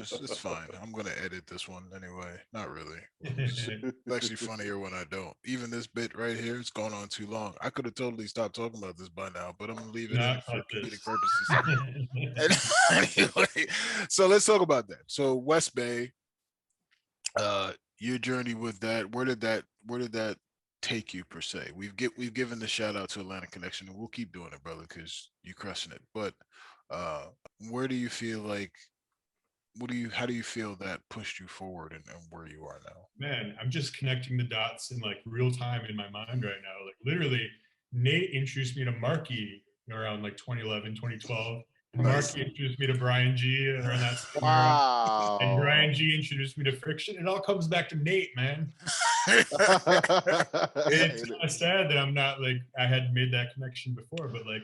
no, it's fine. I'm gonna edit this one anyway. Not really. It's actually funnier when I don't. Even this bit right here, it's going on too long. I could have totally stopped talking about this by now, but I'm gonna leave it in Not for cut comedic this. purposes. Anyway, so let's talk about that. So Westbay, your journey with that, where did that take you per se? We've given the shout out to Atlantic Connection, and we'll keep doing it, brother, because you crushing it. But uh where do you feel like how do you feel that pushed you forward, and where you are now? Man, I'm just connecting the dots in like real time in my mind right now. Like literally, Nate introduced me to Marky around like 2011, 2012. And Nice. Marky introduced me to Brian G around that same era. Wow. And Brian G introduced me to Friction. It all comes back to Nate, man. It's kind of sad that I'm not like I had made that connection before, but like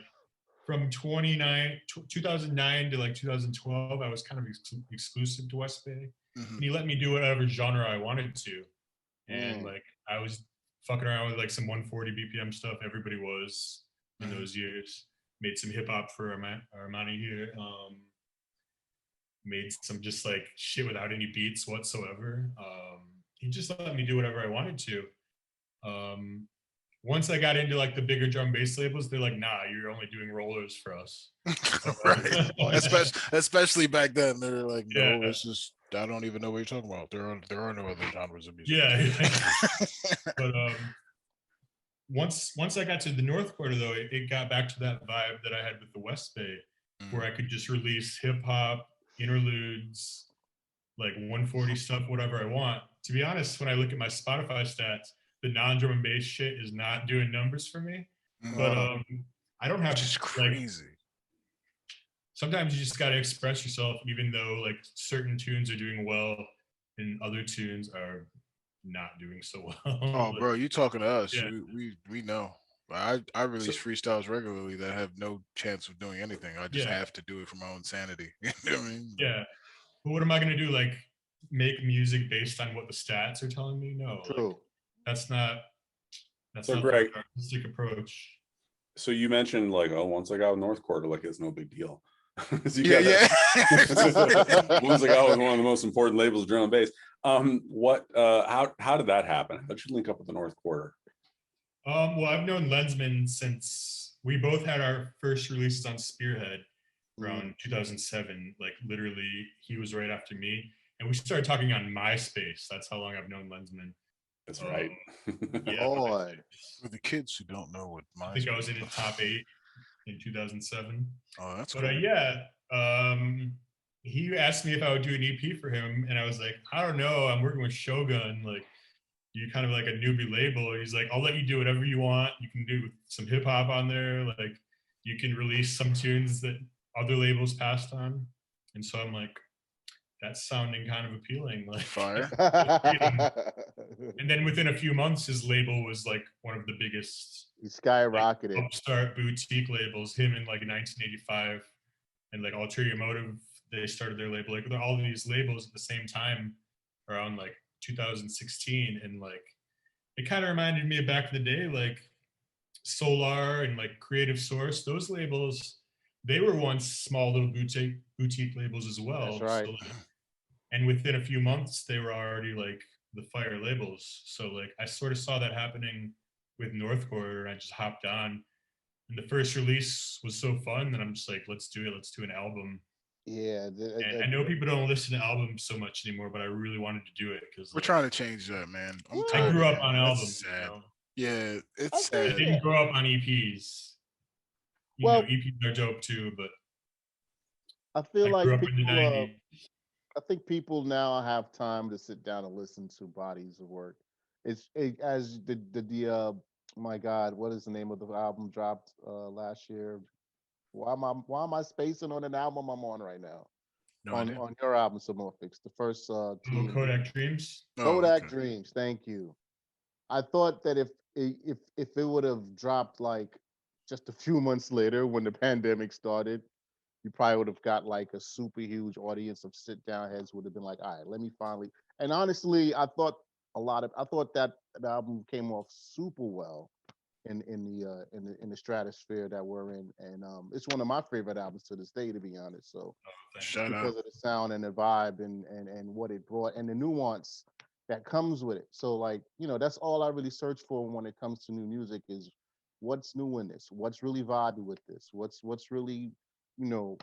from 2009 to like 2012, I was kind of exclusive to Westbay. Mhm. And he let me do whatever genre I wanted to. And Mm. like I was fucking around with like some 140 BPM stuff. Everybody was in those years. Made some hip hop for Armani here. Made some just like shit without any beats whatsoever. He just let me do whatever I wanted to. Once I got into like the bigger drum bass labels, they're like, "Nah, you're only doing rollers for us." Right. Especially back then, they were like, Yeah. "No, it's just I don't even know what you're talking about. There are no other genres of music." Yeah. But once I got to the North Quarter, though, it got back to that vibe that I had with the West Bay, where I could just release hip hop interludes, like 140 stuff, whatever I want. To be honest, when I look at my Spotify stats, the non-drum and bass shit is not doing numbers for me. But I don't have Which is like crazy. sometimes you just got to express yourself, even though like certain tunes are doing well and other tunes are not doing so well. Oh, Like, bro, you talking to us? yeah. We know. I release So- freestyles regularly that have no chance of doing anything. I just Yeah. have to do it for my own sanity. You know what I mean? Yeah. But what am I going to do? Like make music based on what the stats are telling me? No. True. Like, that's not So, the Greg- artistic approach. So you mentioned like, oh, once I got with North Quarter, like it's no big deal. So you Yeah, got yeah. that- once I got with one of the most important labels, drum and bass. How did that happen? How'd you link up with the North Quarter? Well, I've known Lensman since we both had our first releases on Spearhead around 2007. Like literally, he was right after me, and we started talking on MySpace. That's how long I've known Lensman. That's right. Yeah, Boy. For the kids who don't know what I think I was in the top 8 in 2007. Oh, that's But cool. yeah, he asked me if I would do an EP for him, and I was like, I don't know. I'm working with Shogun. Like, you kind of like a newbie label. He's like, I'll let you do whatever you want. You can do some hip hop on there. Like, you can release some tunes that other labels passed on. And so I'm like, that's sounding kind of appealing. Like, Fire. and then within a few months, his label was like one of the biggest He skyrocketed. upstart boutique labels. Him in like 1985, and like Ulterior Motive, they started their label. Like all these labels at the same time around like 2016, and like it kind of reminded me of back in the day, like Solar and like Creative Source. Those labels, they were once small little boutique labels as well. That's right. So, like, and within a few months, they were already like the fire labels. So like I sort of saw that happening with North Quarter, and I just hopped on. And the first release was so fun that I'm just like, let's do it. Let's do an album. Yeah, And I know people don't listen to albums so much anymore, but I really wanted to do it because We're trying to change that, man. I'm I tired grew of up it. on That's albums. sad. You know? Yeah, I it's think I sad. didn't grow up on EPs. You know, well, EPs are dope too, but I feel I like grew up in the people. 90s. I think people now have time to sit down and listen to bodies of work. As the my God, what is the name of the album dropped last year? Why am I spacing on an album I'm on right now? No On idea. on your album, Submorphics, the first Oh, T Kodak Dreams. Oh, Kodak okay. Dreams. Thank you. I thought that if it would have dropped like just a few months later when the pandemic started, you probably would have got like a super huge audience of sit down heads would have been like, all right, let me finally. And honestly, I thought that the album came off super well in the stratosphere that we're in, and it's one of my favorite albums to this day, to be honest. So Oh, thanks. just Shout out. because of the sound and the vibe and what it brought and the nuance that comes with it. So like, that's all I really search for when it comes to new music is what's new in this, what's really vibey with this, what's really, you know,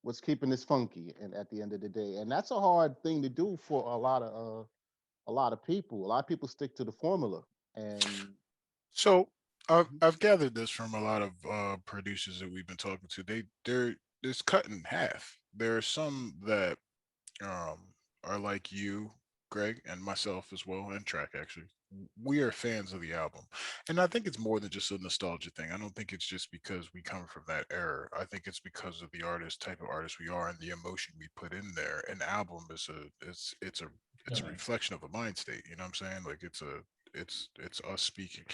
what's keeping this funky and at the end of the day. And that's a hard thing to do for a lot of people. A lot of people stick to the formula. And So I've gathered this from a lot of producers that we've been talking to. They're it's cut in half. There are some that um are like you, Greg, and myself as well, and Track actually. We are fans of the album. And I think it's more than just a nostalgia thing. I don't think it's just because we come from that era. I think it's because of the type of artist we are and the emotion we put in there. An album is it's a Yeah. reflection of a mind state, you know what I'm saying? Like it's us speaking.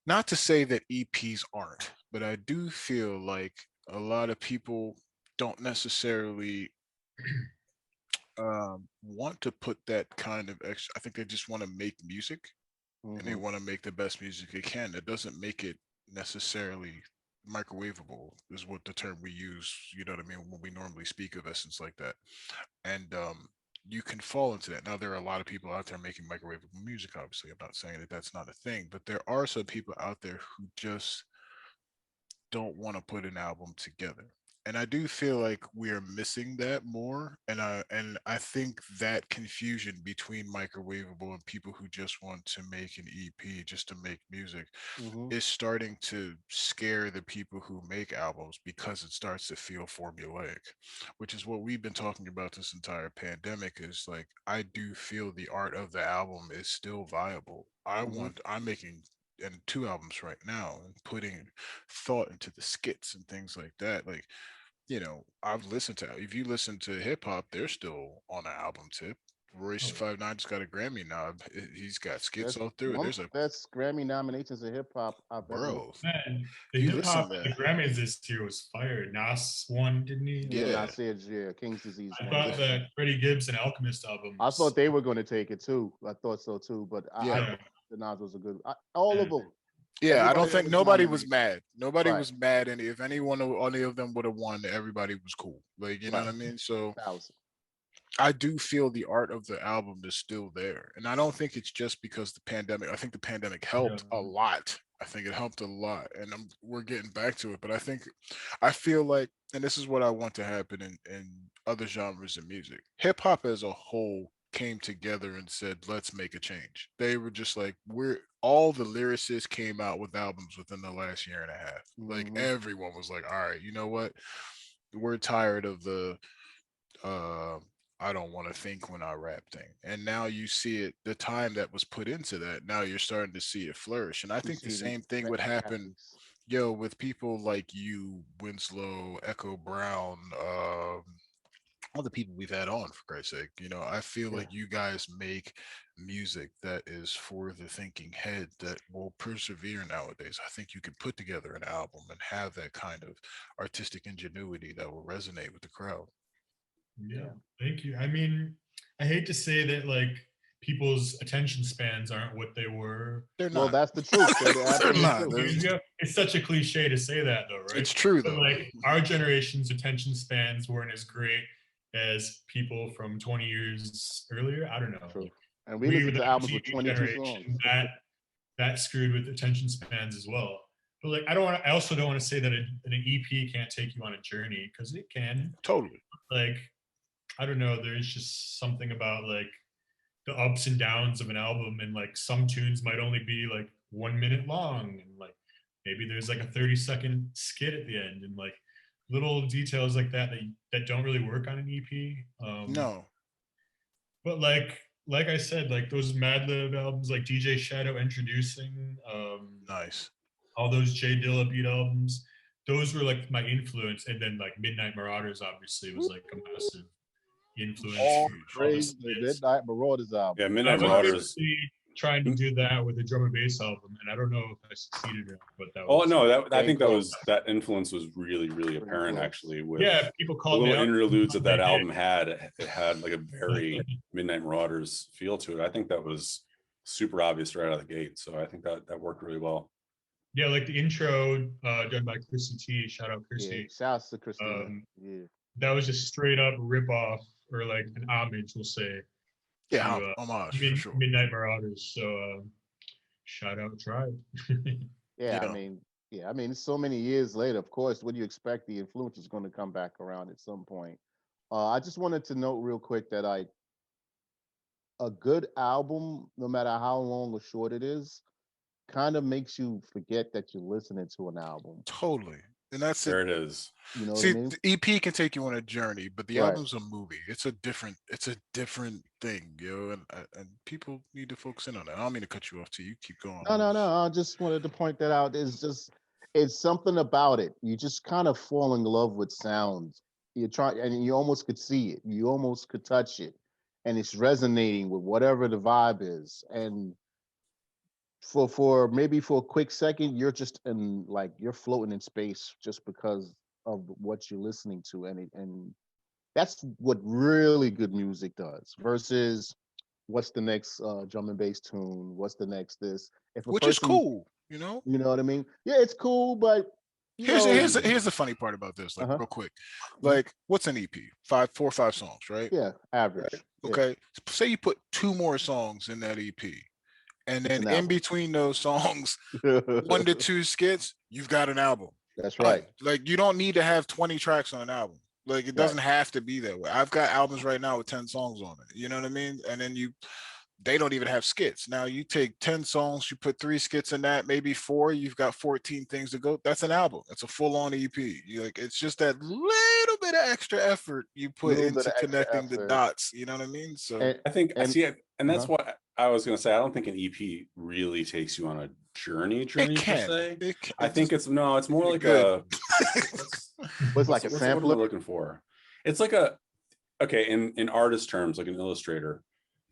Not to say that EPs aren't, but I do feel like a lot of people don't necessarily want to put that kind of extra. I think they just want to make music and they mhm, want to make the best music they can. That doesn't make it necessarily microwavable, is what the term we use. You know what I mean when we normally speak of essence like that. And you can fall into that. Now there are a lot of people out there making microwavable music. Obviously, I'm not saying that that's not a thing, but there are some people out there who just don't want to put an album together. And I do feel like we're missing that more. And I think that confusion between microwavable and people who just want to make an EP just to make music mhm, is starting to scare the people who make albums because it starts to feel formulaic, which is what we've been talking about this entire pandemic. Is like, I do feel the art of the album is still viable. mhm. I'm making and two albums right now and putting thought into the skits and things like that. Like, I've listened to, if you listen to hip hop, they're still on an album tip. Royce Oh, 59 just got a Grammy now. He's got skits That's all through it. one of There's a the best Grammy nominations in hip hop I've ever. bro. man, the You hip listen hop to at the that. Grammys this year was fire. Nas won, didn't he? Yeah, Yeah. Nasir's King's Disease I one. thought Yeah, that Freddie Gibbs and Alchemist I thought albums. they were going to take it too. I thought so too. But I Yeah. Yeah, thought the Nas was a good. All of yeah. them. Yeah. I don't Everybody that think was nobody was nominated. mad. Nobody Right. was mad. And if any of them would have won, everybody was cool. Like, you know what Right. I mean? So 1,000. I do feel the art of the album is still there. And I don't think it's just because the pandemic. I think the pandemic Yeah. helped a lot. I think it helped a lot. And we're getting back to it. But I feel like, and this is what I want to happen in other genres of music. Hip hop as a whole came together and said, let's make a change. They were just like, all the lyricists came out with albums within the last year and a half. Like Hmm. everyone was like, all right, you know what? We're tired of the uh I don't want to think when I rap thing. And now you see it, the time that was put into that, now you're starting to see it flourish. And I You think the see the same thing would rap happen, athletes. with people like you, Winslow, Echo Brown, all the people we've had on, for Christ's sake. I feel Yeah. like you guys make music that is for the thinking head that will persevere nowadays. I think you could put together an album and have that kind of artistic ingenuity that will resonate with the crowd. Yeah, Yeah. thank you. I mean, I hate to say that like people's attention spans aren't what they were. They're Well, not. that's the truth. That's the They're absolute not. truth. Years ago, it's such a cliche to say that though, right? It's true But though. like our generation's attention spans weren't as great as people from 20 years earlier. I don't know. True. Like And we we listened were the to albums with MTV 22 songs. generation that screwed with attention spans as well. But like, I also don't want to say that an EP can't take you on a journey, because it can. Totally. Like, I don't know, there's just something about like the ups and downs of an album, and like some tunes might only be like 1 minute long, and like maybe there's like a 30-second skit at the end, and like little details like that don't really work on an EP. No. But like I said, like those Madlib albums, like DJ Shadow Introducing, Nice. all those J Dilla beat albums, those were like my influence. And then like Midnight Marauders obviously was like a massive influence. All for all praise this the bass. Midnight Marauders album. Yeah, I Midnight was Marauders. basically trying to do that with a drum and bass album, and I don't know if I succeeded, but that Oh was. no, I think close. that influence was really, really apparent close. actually with Yeah, people the called me little out. interludes that They album did. had. It had like a very Midnight Marauders feel to it. I think that was super obvious right out of the gate. So I think that worked really well. Yeah, like the intro done by Chrissy T. Shout out Yeah, Chrissy. shouts to Christina. Yeah. That was just straight up rip off, or like an homage, we'll say. Yeah, to, homage for sure. Midnight Marauders. So shout out Tribe. Yeah, Yeah. I mean, so many years later, of course, what do you expect? The influence is going to come back around at some point. I just wanted to note real quick that a good album, no matter how long or short it is, kind of makes you forget that you're listening to an album. Totally. And that's There it. it is. You know See, what I mean? the EP can take you on a journey, but the Right. album's a movie. It's a different thing, and people need to focus in on that. I don't mean to cut you off till you keep going. No. I just wanted to point that out. It's something about it. You just kind of fall in love with sounds. You try, and you almost could see it. You almost could touch it, and it's resonating with whatever the vibe is. And for maybe for a quick second, you're just in like you're floating in space just because of what you're listening to, and that's what really good music does. Versus what's the next drum and bass tune? What's the next this? If a Which is person, cool, you know. you know what I mean? Yeah, it's cool, but Here's the funny part about this, like real quick. Like, what's an EP? 4 or 5 songs, right? yeah, average. Yeah. Okay. Say you put 2 more songs in that EP, and then an in album. between those songs, 1 to 2 skits, you've got an album. That's right. Like, you don't need to have 20 tracks on an album. Like, it doesn't have to be that way. I've got albums right now with 10 songs on it. You know what I mean? And then they don't even have skits. Now you take 10 songs, you put 3 skits in that, maybe 4, you've got 14 things to go. That's an album. That's a full-on EP. It's just that little bit of extra effort you put into connecting the dots. You know what I mean? So I think and that's what I was gonna say. I don't think an EP really takes you on a journey per se. I think it's more like a what's like a what sampler? am I looking for? It's like in artist terms, like an illustrator,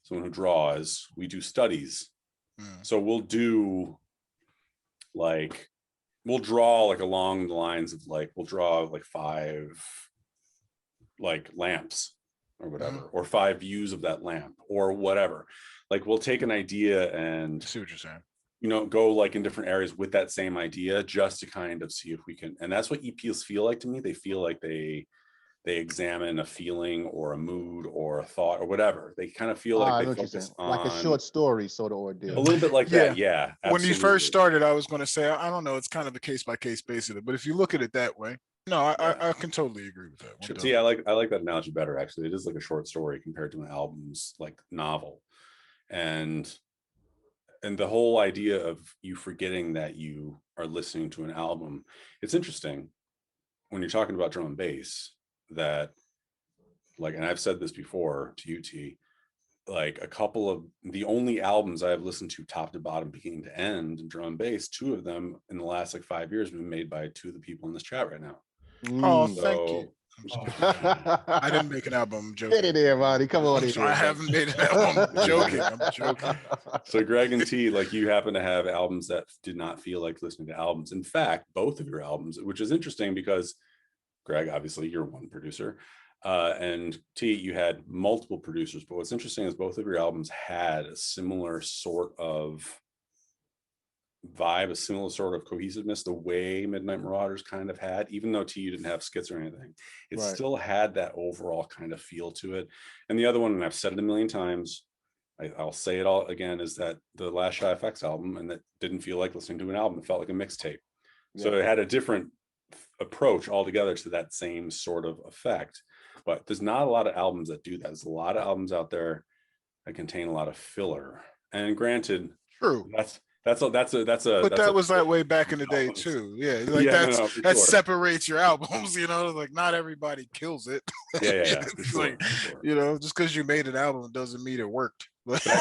someone who draws, we do studies. So we'll draw like along the lines of like, we'll draw like 5 like lamps or whatever, or 5 views of that lamp or whatever. Like we'll take an idea and I see what you're saying. Go like in different areas with that same idea just to kind of see if we can. And that's what EPs feel like to me. They feel like they examine a feeling or a mood or a thought or whatever. They kind of feel like they focus on like a short story sort of ordeal. A little bit like that, yeah. When you first started, I was going to say, I don't know, it's kind of a case-by-case basis, but if you look at it that way, no, I can totally agree with that. See, I like that analogy better, actually. It is like a short story compared to an album's like novel. And the whole idea of you forgetting that you are listening to an album, it's interesting when you're talking about drum and bass that, like, and I've said this before to you, T, like a couple of the only albums I've listened to top to bottom, beginning to end in drum and bass, 2 of them in the last like 5 years have been made by 2 of the people in this chat right now. Oh, thank you. I didn't make an album. I'm joking. Get it there, Ronnie. Come on. I haven't made an album. I'm joking. So Greg and T, like you happen to have albums that did not feel like listening to albums. In fact, both of your albums, which is interesting because Greg, obviously you're one producer, and T, you had multiple producers. But what's interesting is both of your albums had a similar sort of vibe, a similar sort of cohesiveness, the way Midnight Marauders kind of had, even though T, you didn't have skits or anything, it still had that overall kind of feel to it. And the other one, and I've said it a million times, I'll say it all again, is that the last Shy FX album, and that didn't feel like listening to an album, it felt like a mixtape. So it had a different approach altogether to that same sort of effect. But there's not a lot of albums that do that. There's a lot of albums out there that contain a lot of filler. And granted, True. But that was that way back in the day too. Yeah, like that separates your albums. You know, like not everybody kills it. Yeah, like, you know, just because you made an album doesn't mean it worked. But I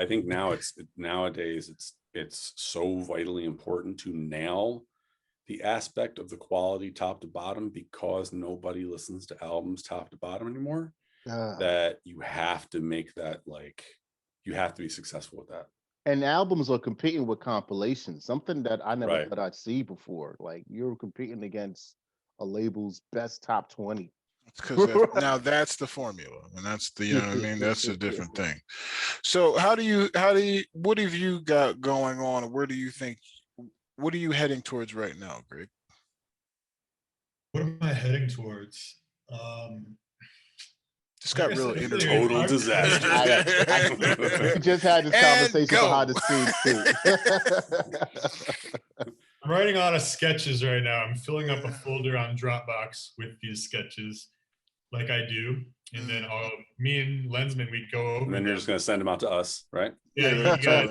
think now, though, nowadays it's so vitally important to nail the aspect of the quality top to bottom, because nobody listens to albums top to bottom anymore. That you have to make that, like, you have to be successful with that. And albums are competing with compilations, something that I never thought I'd see before. Like, you're competing against a label's best top 20. Because now that's the formula, and that's the, you know what I mean, that's a different thing. So what have you got going on? What are you heading towards right now, Greg? What am I heading towards? Just got real total disaster. We just had this conversation behind the scenes too. I'm writing a lot of sketches right now. I'm filling up a folder on Dropbox with these sketches, like I do, and then me and Lensman, we'd go over. And then you're just gonna send them out to us, right? Yeah, you guys.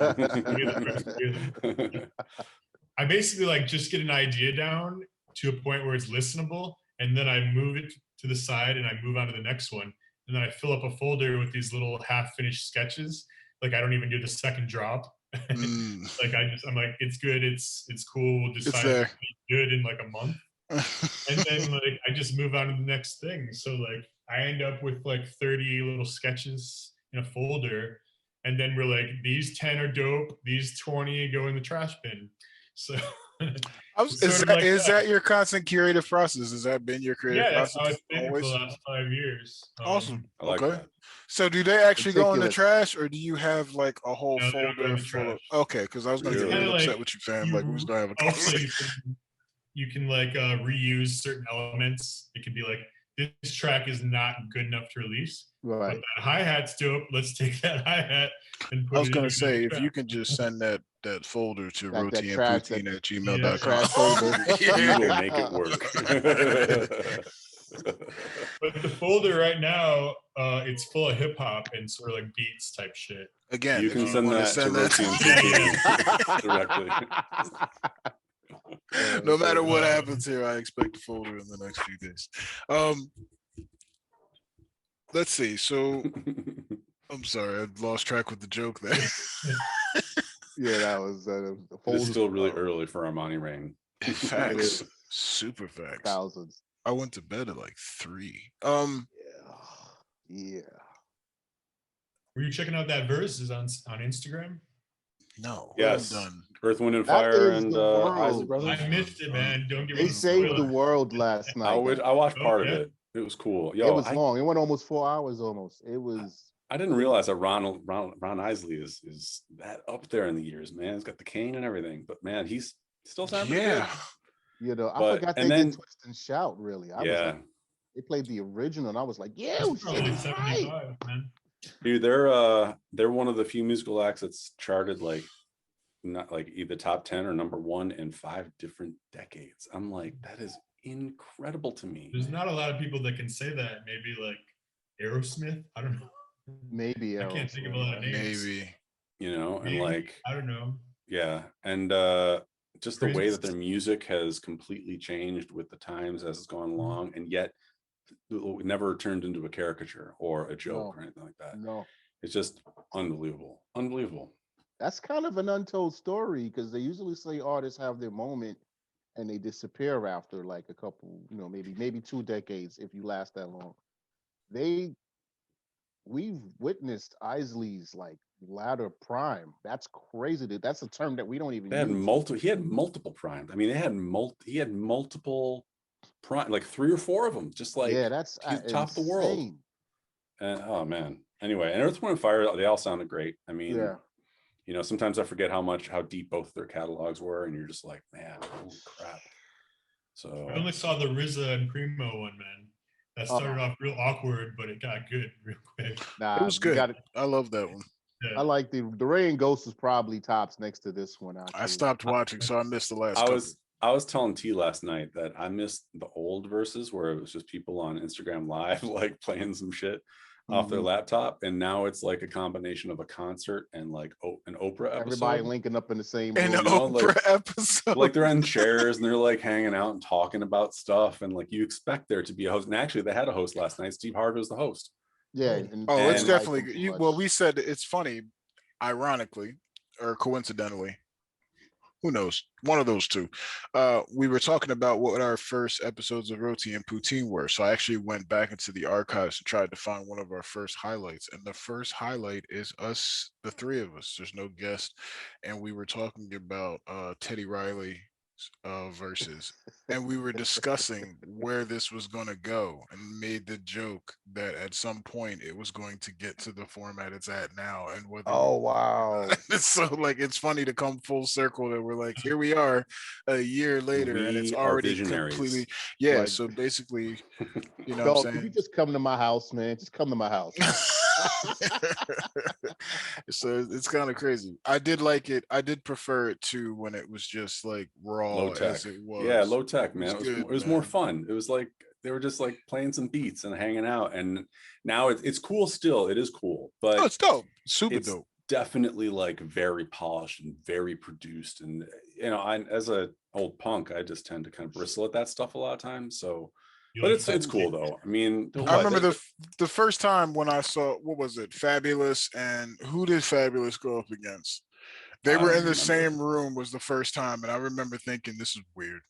I basically like just get an idea down to a point where it's listenable, and then I move it to the side and I move on to the next one. And then I fill up a folder with these little half-finished sketches. Like, I don't even do the second drop. Like, I'm like, it's good, it's cool. We'll decide it's good in like a month. And then like I just move on to the next thing. So like I end up with like 30 little sketches in a folder. And then we're like, these 10 are dope, these 20 go in the trash bin. So is that your constant creative process? Has that been your creative process? Yeah, that's how it's been for the last 5 years. Awesome. I like that. So do they actually go in the trash, or do you have like a whole folder full of? Okay, because I was going to get a little upset with you saying like who's going to have a conversation. You can like reuse certain elements. It could be like, this track is not good enough to release. Right. But that hi-hat's dope. Let's take that hi-hat and put it in. I was gonna say, if you can just send that folder to Roti And Poutine at gmail.com. You will make it work. But the folder right now, it's full of hip hop and sort of like beats type shit. Again, you can send that to Roti And Poutine directly. No matter what happens here, I expect the folder in the next few days. Let's see. So I'm sorry, I lost track with the joke there. Yeah, that was it's still really early for Armani Rain. Facts. Super facts. Thousands. I went to bed at like 3. Yeah. Were you checking out that Versus on Instagram? No. Yes. I'm done. Earth, Wind, and Fire and Isley Brothers. I missed it, man. Don't get me. They saved the world last night. I watched part of it. It was cool. It was long. It went almost 4 hours almost. It was. I didn't realize that Ron Isley is that up there in the years, man. He's got the cane and everything, but man, he's still sounding good. You know, I forgot they did Twist and Shout, really. I was like, they played the original, and I was like, yeah, right. Man. Dude, they're one of the few musical acts that's charted like not like either top 10 or number 1 in 5 different decades. I'm like, that is incredible to me. There's not a lot of people that can say that. Maybe like Aerosmith. I don't know. Maybe Aerosmith. I can't think of a lot of names. Maybe. You know, Maybe. And like I don't know. Yeah, and just the way that their music has completely changed with the times as it's gone along, and yet it never turned into a caricature or a joke or anything like that. No, it's just unbelievable. That's kind of an untold story, because they usually say artists have their moment and they disappear after like a couple, you know, maybe 2 decades if you last that long. We've witnessed Isley's like latter prime. That's crazy. That's a term that we don't even use. He had multiple primes. I mean, he had multiple prime, like 3 or 4 of them, just like that's top of the world. And oh man. Anyway, and Earth, Wind, and Fire, they all sounded great. I mean, you know, sometimes I forget how deep both their catalogs were, and you're just like, man, holy crap. So I only saw the RZA and Primo one, man. That started off real awkward, but it got good real quick. It was good. I love that one. Yeah. I like the Ray and Ghost is probably tops next to this one. Actually. I stopped watching, so I missed the last. I was telling T last night that I missed the old verses where it was just people on Instagram Live like playing some shit off their laptop, and now it's like a combination of a concert and like an Oprah episode. Everybody linking up in the same room. An Oprah episode. Like they're on chairs and they're like hanging out and talking about stuff, and like you expect there to be a host. And actually, they had a host last night. Steve Harvey was the host. Yeah. It's definitely. Well, we said it's funny, ironically or coincidentally. Who knows? One of those two. We were talking about what our first episodes of Roti and Poutine were. So I actually went back into the archives and tried to find one of our first highlights. And the first highlight is us, the three of us. There's no guest. And we were talking about Teddy Riley verses. And we were discussing where this was going to go and made the joke that at some point it was going to get to the format it's at now. And whether wow. so like it's funny to come full circle that we're like, here we are a year later and it's already completely like, so basically, you know, what I'm saying, you just come to my house, man. Just come to my house. So it's kind of crazy. I did like it. I did prefer it to when it was just like raw low tech. as it was. Yeah, low tech, man. It was man. More fun. It was like they were just like playing some beats and hanging out. And now it's cool still. It is cool, but it's dope. Super dope. Definitely like very polished and very produced. And you know, as a old punk, I just tend to kind of bristle at that stuff a lot of times. So but it's cool though. I mean, I remember the first time when I saw, what was it, Fabulous, and who did Fabulous go up against? They were in the same room was the first time, and I remember thinking this is weird.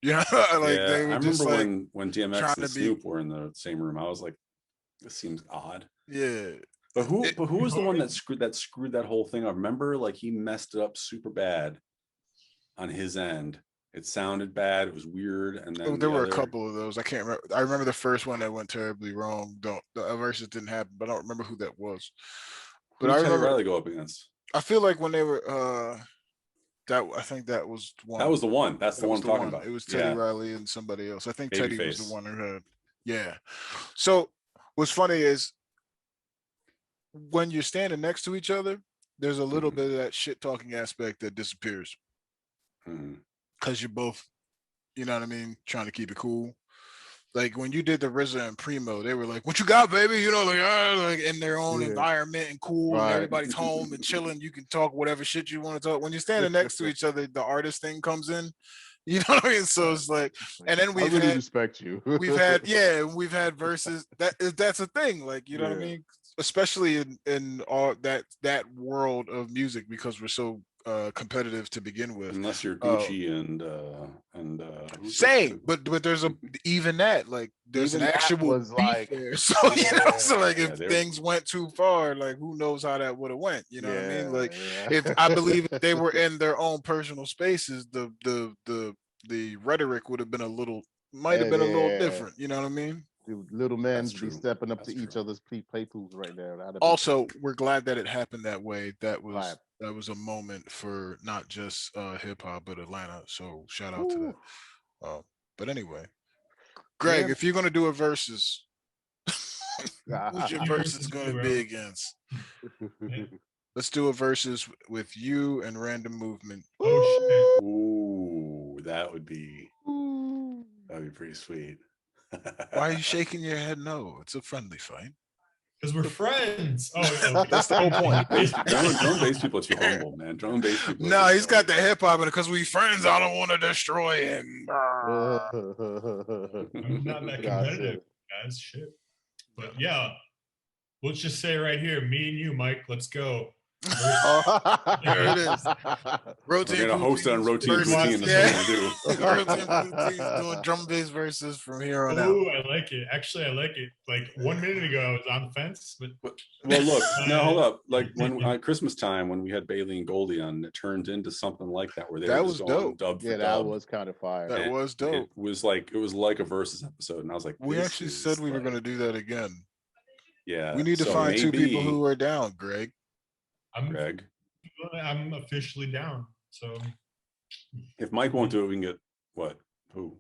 Yeah, like they were I just remember like when DMX and Snoop were in the same room. I was like, this seems odd. Yeah. But who was the one that screwed that whole thing up? Remember, like he messed it up super bad on his end. It sounded bad. It was weird, and then there were a couple of those. I can't remember. I remember the first one that went terribly wrong. The verses didn't happen, but I don't remember who that was. But I remember Riley go up against. I feel like when they were I think that was one. That was the one. That's the one I'm talking about. It was Teddy Riley and somebody else. I think Teddy was the one who had. Yeah. So what's funny is when you're standing next to each other, there's a little bit of that shit talking aspect that disappears. Because you're both, you know what I mean, trying to keep it cool. Like when you did the RZA and Primo, they were like, "What you got, baby?" You know, like in their own environment and cool, and everybody's home and chilling. You can talk whatever shit you want to talk. When you're standing next to each other, the artist thing comes in. You know what I mean? So it's like, and then we've had respect you. we've had verses that's a thing. Like, you know what I mean? Especially in all that world of music, because we're so competitive to begin with. Unless you're Gucci and same, but there's even that, like there's even an actual was like there. So you know, so like if things went too far, like who knows how that would have went? You know what I mean? Like if I believe if they were in their own personal spaces, the rhetoric would have been might have been a little different. You know what I mean? Little men be stepping up to each other's play pools right there. Also, we're glad that it happened that way. That was a moment for not just hip hop but Atlanta. So shout out to that. But anyway, Greg, if you're gonna do a versus, who's your versus gonna be against? Let's do a versus with you and Random Movement. Oh shit! Ooh, that'd be pretty sweet. Why are you shaking your head? No, it's a friendly fight. Because we're friends. Oh, that's the whole point. Drum and bass people are too humble, man. Drum and bass people. No, he's got the hip hop, and because we friends, I don't want to destroy him. I'm not that competitive, guys. Shit. But yeah, let's just say right here, me and you, Mike. Let's go. There it is. Roti and Poutine host on Roti and Poutine. Roti and Poutine doing drum bass verses from here on out. Oh, I like it. Actually, I like it. Like 1 minute ago, I was on the fence, but well, look, no, hold up. Like when at Christmas time, when we had Bailey and Goldie on, it turned into something like that, where they were just going dub for dub. That was kind of fire. That was dope. It was like a versus episode, and I was like, we actually said we were going to do that again. Yeah, we need to find two people who are down, Greg. I'm officially down. So if Mike won't do it, we can get who?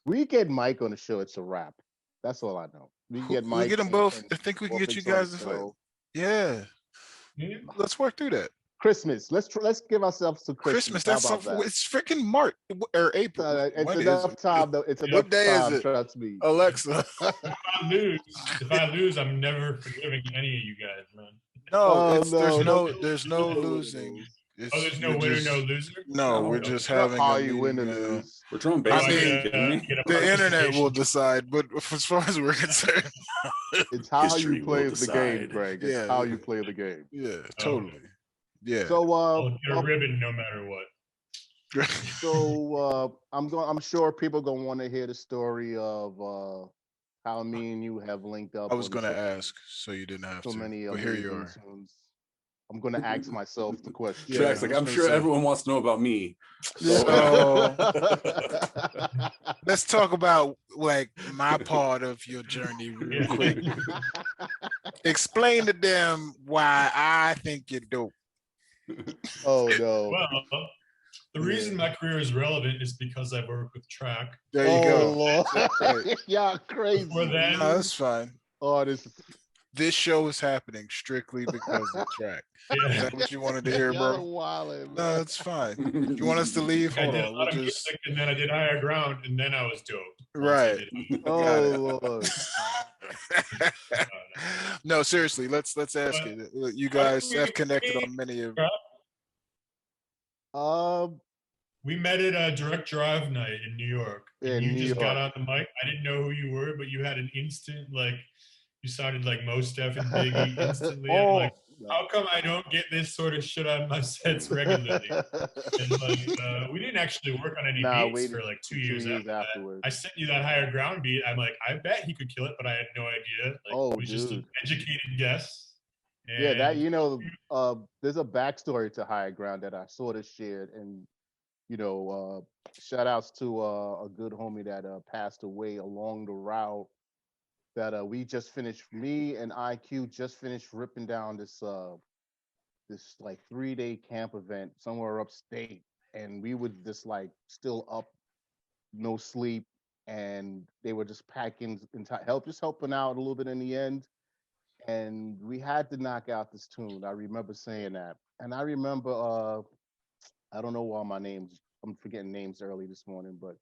We get Mike on the show. It's a wrap. That's all I know. We can get Mike. We get them both. I think we can get you guys to fight. Yeah. Let's work through that. Christmas. Let's give ourselves to Christmas. Christmas. That's How so, about that? it's freaking March or April. It's When is enough it? time though. It's enough What day is time. it? Trust me. Alexa. If I lose, I'm never forgiving any of you guys, man. No, Oh, it's no, there's no don't do losing. Oh, there's no winner, no loser. No, we're No. just Not having how a you win or meeting. lose. We're throwing Oh, bases. I mean, Are you kidding me? get a The internet will participation decide, but as far as we're concerned, It's how History you will play the game, decide. Greg. It's Yeah. how you play the game. yeah, Oh. totally. Yeah. So I'll get a ribbon no matter what. I'm sure people gonna want to hear the story of how me and you have linked up. I was on gonna ask, so you didn't have so to. many But here you amazing are. tunes. I'm gonna ask myself the question. Yeah, Track's I like, was I'm gonna sure say- everyone wants to know about me. So let's talk about like my part of your journey real Yeah. quick. Explain to them why I think you're dope. Oh no. Well, the reason my career is relevant is because I work with Track. There you Oh go. Lord. Right. Y'all crazy. Before then, No, that's fine. Oh, this is This show is happening strictly because of Track. Is yeah, that what you wanted to hear, y'all bro? wildin', No, man. that's fine. You want us to leave? I Hold did a on. lot We'll of just music, and then I did Higher Ground, and then I was dope. once I right. did it. Oh Lord. No, seriously. Let's ask you. You guys have connected on many of. Um, We met at a direct drive night in New York. And In you New just got York. on the mic. I didn't know who you were, but you had an instant, like, you sounded like Mos Def and Biggie instantly. I'm oh, like, how come I don't get this sort of shit on my sets regularly? And like, we didn't actually work on any Nah, beats waited for like 2 2 years, years after that. afterwards. I sent you that Higher Ground beat. I'm like, I bet he could kill it, but I had no idea. Like, Oh, it was just an dude. educated guess. Yeah, that And there's a backstory to High Ground that I sort of shared, and shout outs to a good homie that passed away along the route. That we just finished. Me and IQ just finished ripping down this like 3-day camp event somewhere upstate, and we were just like still up, no sleep, and they were just packing and helping out a little bit in the end. And we had to knock out this tune. I remember saying that. And I remember I don't know all my names. I'm forgetting names early this morning, but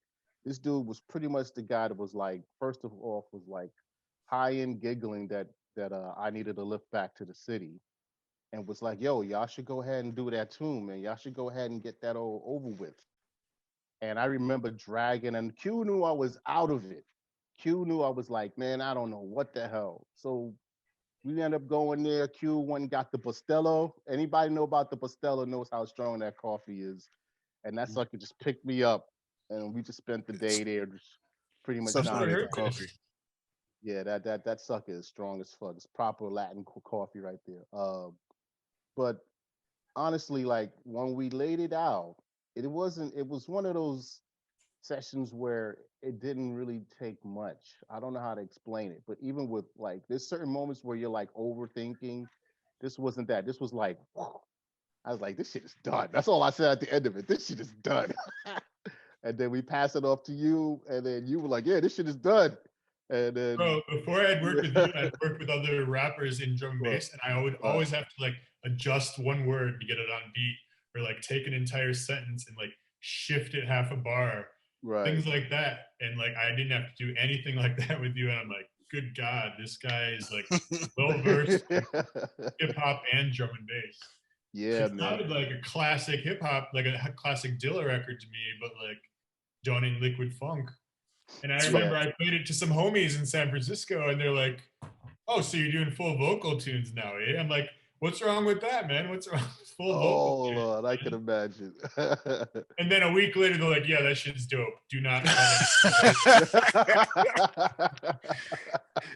this dude was pretty much the guy that was like, first of all, was like high end giggling that I needed to lift back to the city, and was like, yo, y'all should go ahead and do that tune, man. Y'all should go ahead and get that all over with. And I remember dragging, and Q knew I was out of it. Q knew I was like, man, I don't know what the hell. So we ended up going there. Q went and got the Bustelo. Anybody know about the Bustelo knows how strong that coffee is. And that sucker just picked me up. And we just spent the day there just pretty much Something I've to never make heard the this. coffee. Yeah, that sucker is strong as fuck. It's proper Latin coffee right there. But honestly, like when we laid it out, it was one of those sessions where it didn't really take much. I don't know how to explain it, but even with like there's certain moments where you're like overthinking. This wasn't that. This was like, I was like, this shit is done. That's all I said at the end of it. This shit is done. And then we pass it off to you, and then you were like, yeah, this shit is done. And then Bro, before I'd worked with you, I'd worked with other rappers in drum and bass, and I would always have to like adjust one word to get it on beat, or like take an entire sentence and like shift it half a bar, right. things like that. And like I didn't have to do anything like that with you, and I'm like, good God, this guy is like well versed in hip hop and drum and bass. Yeah, It man. sounded like a classic hip hop, like a classic Dilla record to me, but like done in liquid funk. And I remember I played it to some homies in San Francisco, and they're like, "Oh, so you're doing full vocal tunes now, eh?" I'm like, "What's wrong with that, man? What's wrong with full vocal tunes?" Lord, I can imagine. And then a week later, they're like, "Yeah, that shit's dope. Do not."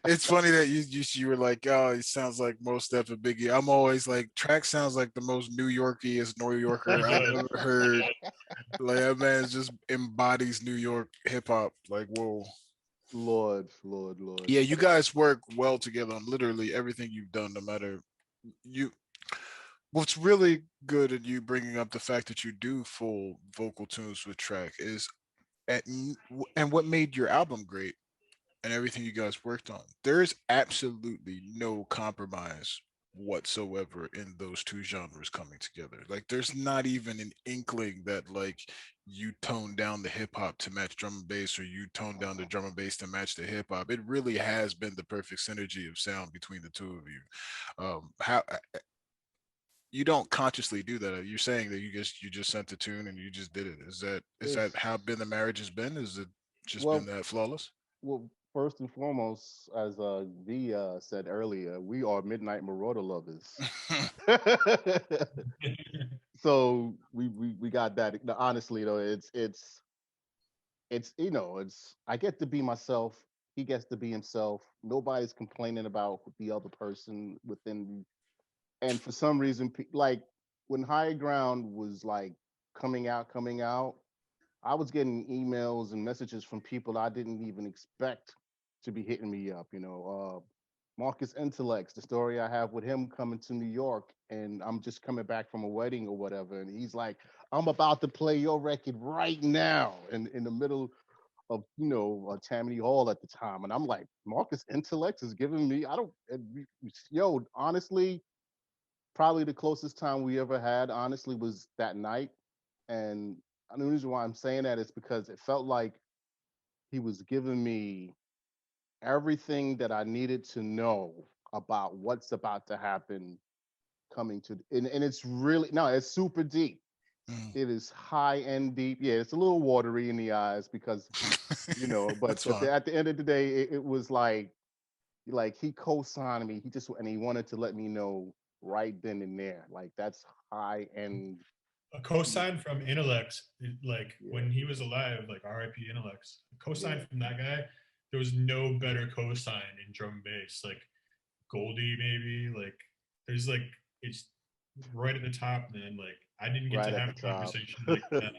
It's funny that you were like, oh, he sounds like Mos Def and Biggie. I'm always like, Track sounds like the most New Yorkiest New Yorker I've ever heard. Like that man just embodies New York hip hop. Like, whoa. Lord. Yeah, you guys work well together on literally everything you've done, no matter you. What's really good at you bringing up the fact that you do full vocal tunes with Track is, and what made your album great and everything you guys worked on. There is absolutely no compromise whatsoever in those two genres coming together. Like there's not even an inkling that like you tone down the hip hop to match drum and bass, or you tone down the drum and bass to match the hip hop. It really has been the perfect synergy of sound between the two of you. How you don't consciously do that? You're saying that you just sent the tune and you just did it. Is that It's how been the marriage has been? Is it just been well, that flawless? well. First and foremost, as V said earlier, we are midnight marauder lovers. So we got that. No, honestly though, it's it's I get to be myself. He gets to be himself. Nobody's complaining about the other person within. And for some reason, like when High Ground was like coming out, I was getting emails and messages from people I didn't even expect to be hitting me up. Marcus Intellects, the story I have with him coming to New York, and I'm just coming back from a wedding or whatever, and he's like, "I'm about to play your record right now," and in the middle of Tammany Hall at the time, and I'm like, Marcus Intellects is giving me, I don't, yo, honestly, probably the closest time we ever had, honestly, was that night, and the reason why I'm saying that is because it felt like he was giving me everything that I needed to know about what's about to happen coming to, and it's really, no, it's super deep. Mm. It is high end deep. Yeah, it's a little watery in the eyes because but That's fine. at the end of the day, it was like he co-signed me. He just, and he wanted to let me know right then and there. Like that's high end. A cosign from Intellects, like Yeah, when he was alive, like RIP Intellects, a yeah, cosign from that guy, there was no better cosign in drum and bass. Like Goldie, maybe. Like there's like it's right at the top, man. Like I didn't get right to at have the a top. conversation like that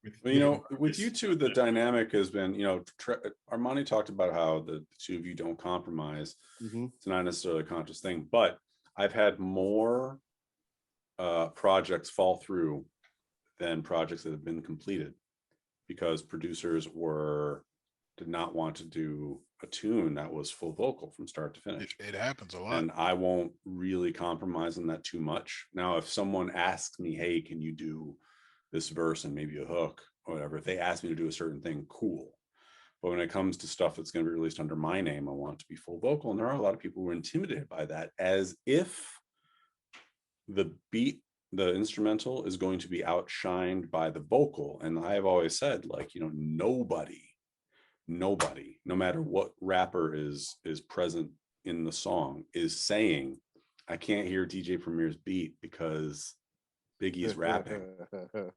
with Well, Yeah, with you Marcus. two, the dynamic has been, Armani talked about how the two of you don't compromise. hmm It's not necessarily a conscious thing, but I've had more projects fall through than projects that have been completed because producers did not want to do a tune that was full vocal from start to It, finish. it happens a lot. And I won't really compromise on that too much. Now, if someone asks me, hey, can you do this verse and maybe a hook or whatever, if they ask me to do a certain thing, cool. But when it comes to stuff that's going to be released under my name, I want to be full vocal. And there are a lot of people who are intimidated by that, as if the beat, the instrumental is going to be outshined by the vocal. And I have always said, like, nobody, no matter what rapper is present in the song, is saying, I can't hear DJ Premier's beat because Biggie is rapping.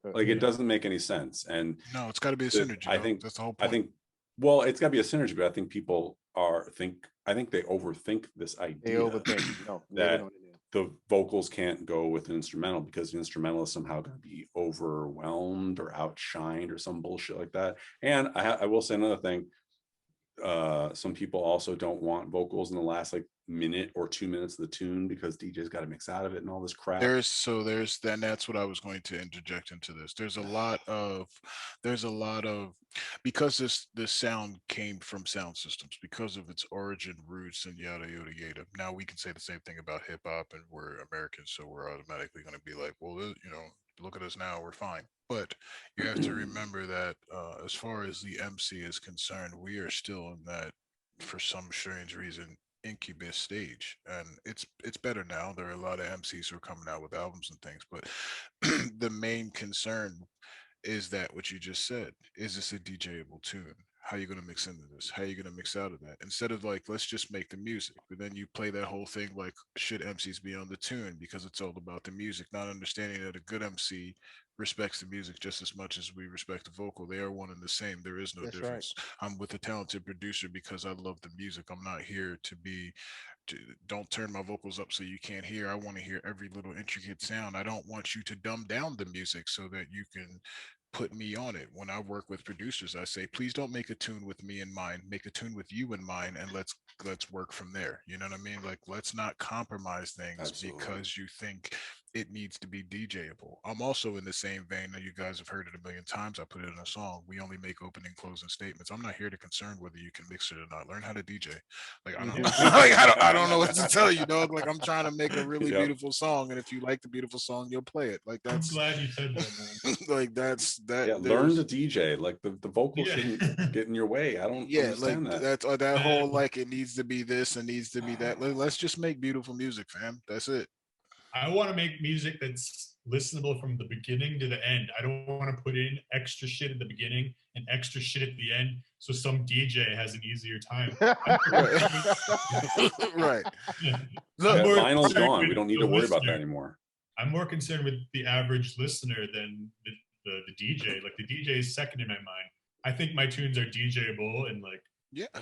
Like it Yeah. doesn't make any sense. And No, it's got to be a synergy, I though. think That's the whole I point. think well, it's got to be a synergy, but I think I think they overthink this they idea overthink. No, nail it that on the nail. the vocals can't go with an instrumental because the instrumental is somehow going to be overwhelmed or outshined or some bullshit like that. And I will say another thing. Some people also don't want vocals in the last like minute or 2 minutes of the tune because DJ's got to mix out of it and all this crap. That's what I was going to interject into this. There's a lot of because this sound came from sound systems because of its origin roots and yada yada yada. Now we can say the same thing about hip hop, and we're Americans, so we're automatically going to be like, well, look at us now, we're fine. But you have to remember that as far as the MC is concerned, we are still in that, for some strange reason, incubus stage, and it's better now. There are a lot of MCs who are coming out with albums and things, but the main concern is that what you just said, is this a DJable tune? How are you going to mix into this? How are you going to mix out of that? Instead of like, let's just make the music, but then you play that whole thing like, should MCs be on the tune because it's all about the music, not understanding that a good MC respects the music just as much as we respect the vocal. They are one and the same. There is no That's right. difference. I'm with a talented producer because I love the music. I'm not here to be don't turn my vocals up so you can't hear. I want to hear every little intricate sound. I don't want you to dumb down the music so that you can put me on it. When I work with producers, I say, please don't make a tune with me in mind. Make a tune with you in mind, and let's work from there. You know what I mean? Like, let's not compromise things Absolutely. because you think it needs to be DJable. I'm also in the same vein that you guys have heard it a million times. I put it in a song. We only make opening, closing statements. I'm not here to concern whether you can mix it or not. Learn how to DJ. Like I don't, like I don't know what to tell you, dog. Like I'm trying to make a really beautiful song, and if you like the beautiful song, you'll play it. Like I'm that's glad you said that, man. like that's that. Yeah, learn to DJ. Like the vocal shouldn't get in your way. I don't like understand that. that's that whole like it needs to be this and needs to be that. Let's just make beautiful music, fam. That's it. I want to make music that's listenable from the beginning to the end. I don't want to put in extra shit at the beginning and extra shit at the end so some DJ has an easier time. Right. Look, vinyl's gone. We don't need to worry about that anymore. I'm more concerned with the average listener than the DJ. Like the DJ is second in my mind. I think my tunes are DJable and like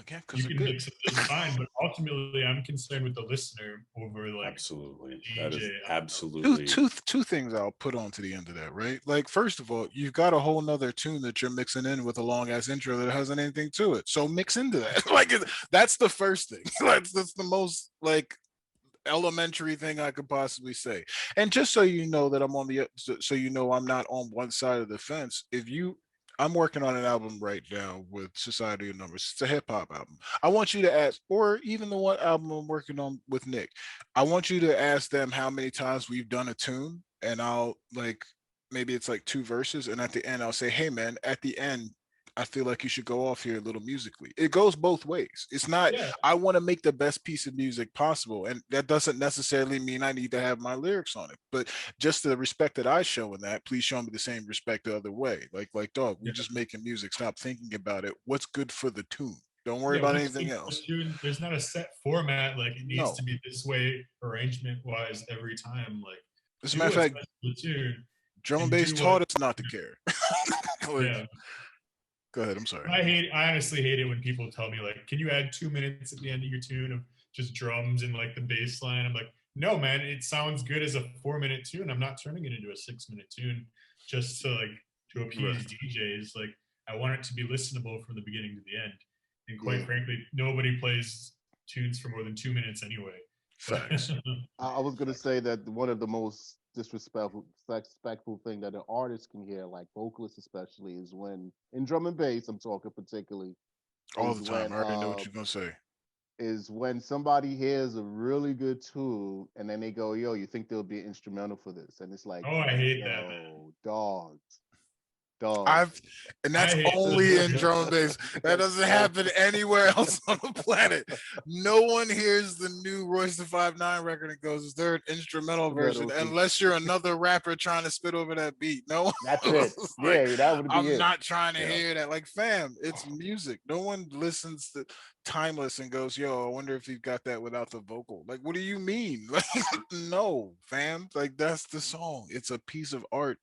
because you can mix it just fine, but ultimately I'm concerned with the listener over like absolutely. DJ. That is absolutely two things I'll put on to the end of that, right? Like first of all, you've got a whole nother tune that you're mixing in with a long ass intro that hasn't anything to it. So mix into that. Like that's the first thing. That's the most like elementary thing I could possibly say. And just so you know that I'm on the so you know I'm not on one side of the fence. I'm working on an album right now with Society of Numbers. It's a hip hop album. I want you to ask, or even the one album I'm working on with Nick, I want you to ask them how many times we've done a tune, and I'll like maybe it's like 2 verses, and at the end I'll say, hey man, at the end I feel like you should go off here a little musically. It goes both ways. It's not, I want to make the best piece of music possible. And that doesn't necessarily mean I need to have my lyrics on it. But just the respect that I show in that, please show me the same respect the other way. Like dog, we're just making music. Stop thinking about it. What's good for the tune? Don't worry about anything else. There's not a set format. Like it needs to be this way arrangement wise every time. Like as a matter of fact, drum and bass taught us not to care. Yeah. Go ahead. I'm sorry. I honestly hate it when people tell me like, can you add 2 minutes at the end of your tune of just drums and like the bass line? I'm like, no, man, it sounds good as a 4-minute tune. I'm not turning it into a 6-minute tune just to appease DJs. Like I want it to be listenable from the beginning to the end. And quite frankly, nobody plays tunes for more than 2 minutes anyway. Facts. I was gonna say that one of the most disrespectful thing that an artist can hear, like vocalists especially, is when in drum and bass, I'm talking particularly all the time. I already know what you're gonna say. Is when somebody hears a really good tune and then they go, yo, you think there'll be an instrumental for this? And it's like, oh, I hate that, man. Dogs. And that's only in drum and bass. That doesn't happen anywhere else on the planet. No one hears the new Royce the 5'9" record and goes, is there an instrumental version? Unless you're another rapper trying to spit over that beat. No one. That's it. Like, that would be I'm not trying to hear that. Like, fam, it's music. No one listens to Timeless and goes, yo, I wonder if you've got that without the vocal. Like, what do you mean? Like, no, fam. Like, that's the song. It's a piece of art.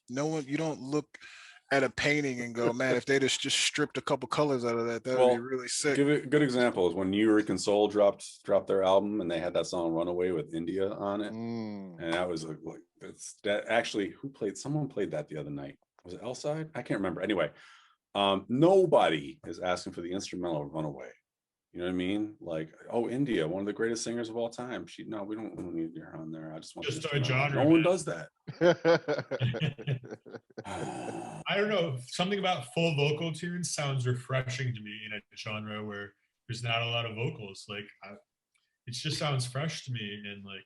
No one, you don't look at a painting and go, man, if they just stripped a couple colors out of that, that would be really sick. Give it a good example is when New York and Soul dropped their album and they had that song Runaway with India on it. And that was like that actually someone played that the other night. Was it Elside? I can't remember. Anyway, nobody is asking for the instrumental of Runaway. You know what I mean? Like, oh, India, one of the greatest singers of all time. We don't need her on there. I just want our genre. No one does that. I don't know. Something about full vocal tunes sounds refreshing to me in a genre where there's not a lot of vocals. Like, it just sounds fresh to me. And like,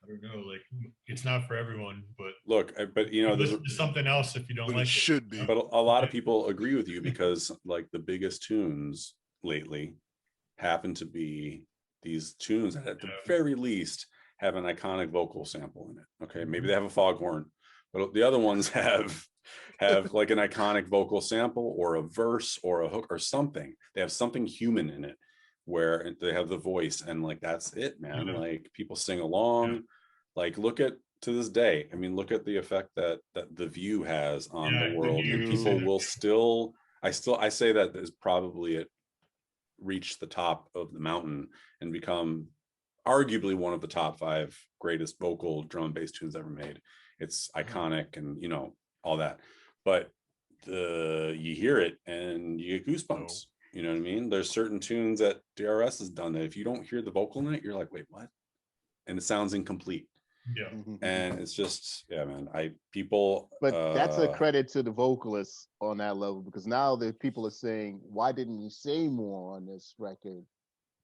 I don't know, like it's not for everyone. But look, but you know, there's something else if you don't like it. Should be. But a lot of people agree with you because like the biggest tunes lately happen to be these tunes that at the very least have an iconic vocal sample in it. Okay, maybe they have a foghorn, but the other ones have like an iconic vocal sample or a verse or a hook or something. They have something human in it where they have the voice and like that's it, man. Like people sing along. Like look at to this day. I mean, look at the effect that The View has on the world, and people will still. I say that is probably it. Reach the top of the mountain and become arguably one of the top 5 greatest vocal drum and bass tunes ever made. It's iconic and you know all that, but you hear it and you get goosebumps. You know what I mean? There's certain tunes that DRS has done that if you don't hear the vocal in it, you're like, wait, what? And it sounds incomplete. Yeah. And it's just, yeah, man. People. But that's a credit to the vocalists on that level, because now the people are saying, "Why didn't you say more on this record?"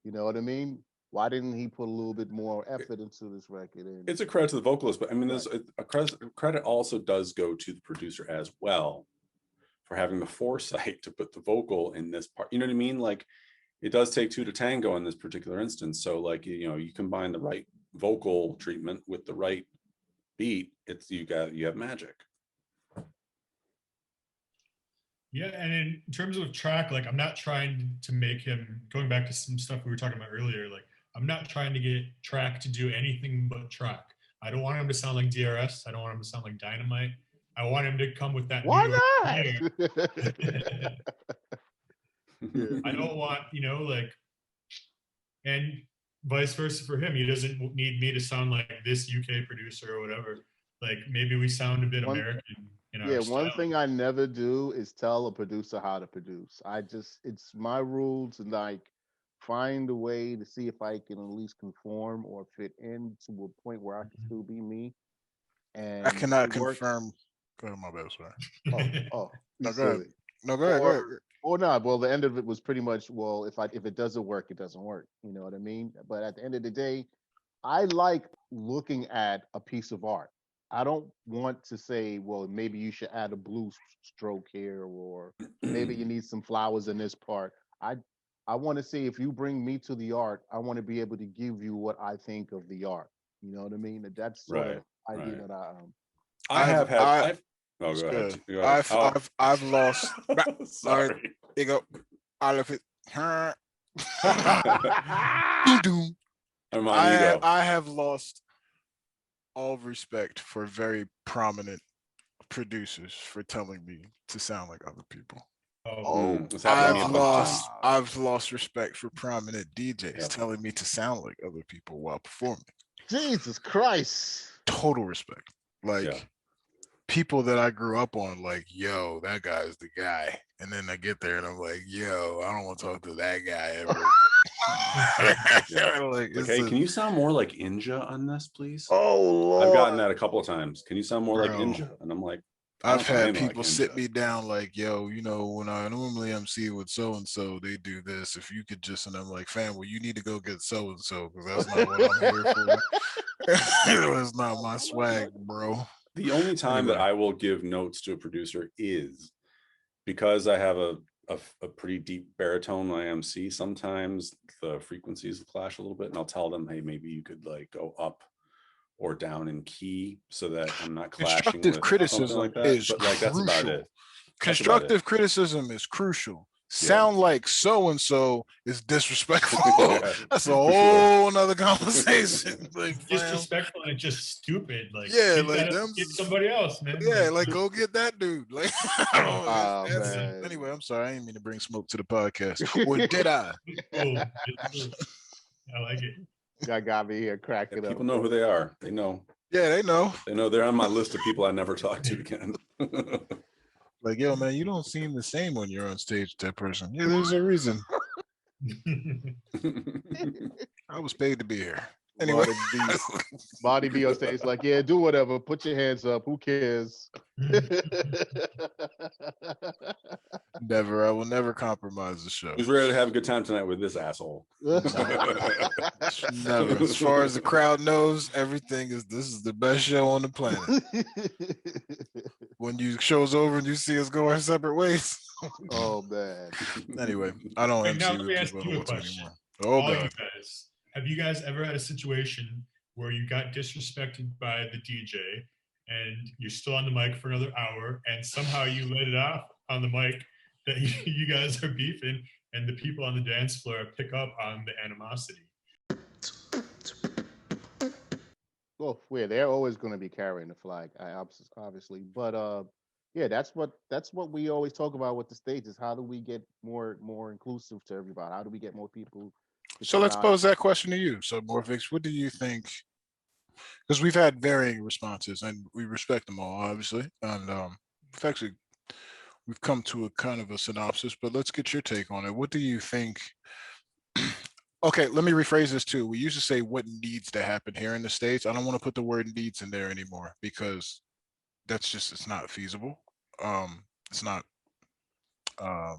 You know what I mean? Why didn't he put a little bit more effort into this record? And It's a credit to the vocalist, but I mean, there's a credit also does go to the producer as well for having the foresight to put the vocal in this part. You know what I mean? Like, it does take two to tango in this particular instance. So, like, you combine the right vocal treatment with the right beat, you have magic. Yeah, and in terms of track, like, I'm not trying to make him, going back to some stuff we were talking about earlier, like, I'm not trying to get Track to do anything but track. I don't want him to sound like DRS. I don't want him to sound like Dynamite. I want him to come with that why New York not? flair. I don't want, and vice versa for him. He doesn't need me to sound like this UK producer or whatever. Like, maybe we sound a bit American in our style. One thing I never do is tell a producer how to produce. It's my rule to, like, find a way to see if I can at least conform or fit in to a point where I can still be me. And I cannot confirm. Go ahead, my bad, sorry. No, go ahead. No, go ahead. Or not. Well, the end of it was pretty much, well, if it doesn't work, it doesn't work. You know what I mean? But at the end of the day, I like looking at a piece of art. I don't want to say, well, maybe you should add a blue stroke here, or maybe you need some flowers in this part. I want to say, if you bring me to the art, I want to be able to give you what I think of the art. You know what I mean? That's sort of the idea that I've go ahead. Go ahead. I've lost. Sorry. You go. I left it. I have lost all respect for very prominent producers for telling me to sound like other people. I've lost respect for prominent DJs telling me to sound like other people while performing. Jesus Christ. Total respect. Like, people that I grew up on, like, yo, that guy's the guy. And then I get there and I'm like, yo, I don't want to talk to that guy ever. Hey, can you sound more like Inja on this, please? Oh, Lord. I've gotten that a couple of times. Can you sound more like Inja? And I'm like, I've had people sit me down like, yo, when I normally MC with so-and-so, they do this. If you could just, and I'm like, fam, well, you need to go get so-and-so, because that's not what I'm here for. That's not my swag, bro. The only time that I will give notes to a producer is because I have a pretty deep baritone when I MC. Sometimes the frequencies will clash a little bit, and I'll tell them, hey, maybe you could, like, go up or down in key so that I'm not clashing. Constructive criticism like that. is but, like, that's about it. Constructive criticism is crucial. Sound like so and so is disrespectful. That's a whole nother conversation. Like, disrespectful and just stupid. Like, like them, get somebody else, man. Yeah, like, go get that dude. Like, anyway, I'm sorry, I didn't mean to bring smoke to the podcast. Or did I? I like it. That got me here cracking up. People know who they are. They know. Yeah, they know. They know they're on my list of people I never talk to again. Like, yo, man, you don't seem the same when you're on stage with that person. Yeah, there's a reason. I was paid to be here. Anyway, Body B on stage like, yeah, do whatever. Put your hands up. Who cares? Never. I will never compromise the show. Who's ready to have a good time tonight with this asshole? Never. As far as the crowd knows, this is the best show on the planet. When you show's over and you see us go our separate ways. Oh, man. Anyway, I don't MC with people anymore. Oh, God. Have you guys ever had a situation where you got disrespected by the DJ and you're still on the mic for another hour and somehow you let it off on the mic that you guys are beefing and the people on the dance floor pick up on the animosity? Well, they're always going to be carrying the flag, obviously. But yeah, that's what we always talk about with the stage is how do we get more inclusive to everybody? How do we get more people? So let's pose that question to you. So, Submorphics, what do you think? Because we've had varying responses, and we respect them all, obviously. And we've come to a kind of a synopsis. But let's get your take on it. What do you think? okay, let me rephrase this too. We used to say what needs to happen here in the States. I don't want to put the word needs in there anymore because that's just it's not feasible. It's not um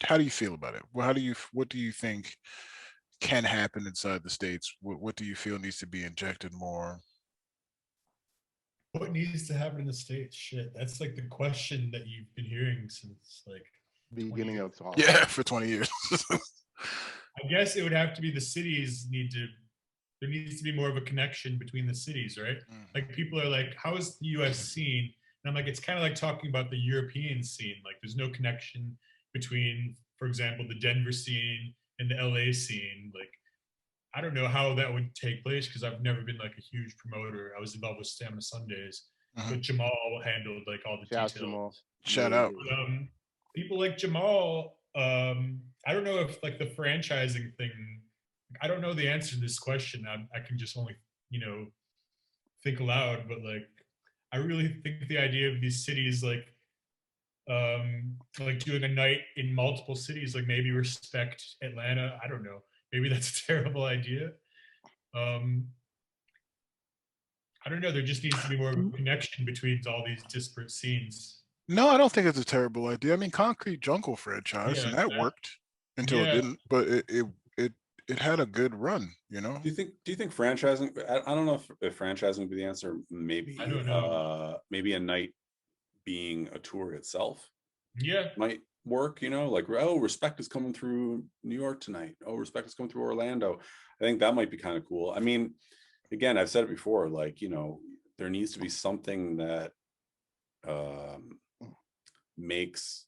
how do you feel about it? Well, what do you think can happen inside the States? What do you feel needs to be injected more? What needs to happen in the States? Shit, that's like the question that you've been hearing since like Beginning of time. Yeah, for 20 years. I guess it would have to be the cities need to, there needs to be more of a connection between the cities, right? Like people are like, how is the US scene? And I'm like, it's kind of like talking about the European scene. Like there's no connection between, for example, the Denver scene and the LA scene. Like, I don't know how that would take place because I've never been like a huge promoter. I was involved with Stamina Sundays, but Jamal handled like all the Shout details. Jamal. Shout out. People like Jamal, I don't know if like the franchising thing, I don't know the answer to this question. I can just only, you know, think aloud, but like, I really think the idea of these cities, like doing a night in multiple cities, like maybe respect Atlanta. I don't know. Maybe that's a terrible idea. I don't know. There just needs to be more of a connection between all these disparate scenes. No, I don't think it's a terrible idea. I mean, Concrete Jungle franchise, Yeah, and that worked until it yeah. didn't. But it had a good run, you know. Do you think franchising? I don't know if franchising would be the answer. Maybe I don't know. maybe a night being a tour itself Yeah. might work. You know, like, oh, Respect is coming through New York tonight. Oh, Respect is coming through Orlando. I think that might be kind of cool. I mean, again, I've said it before. Like, you know, there needs to be something that makes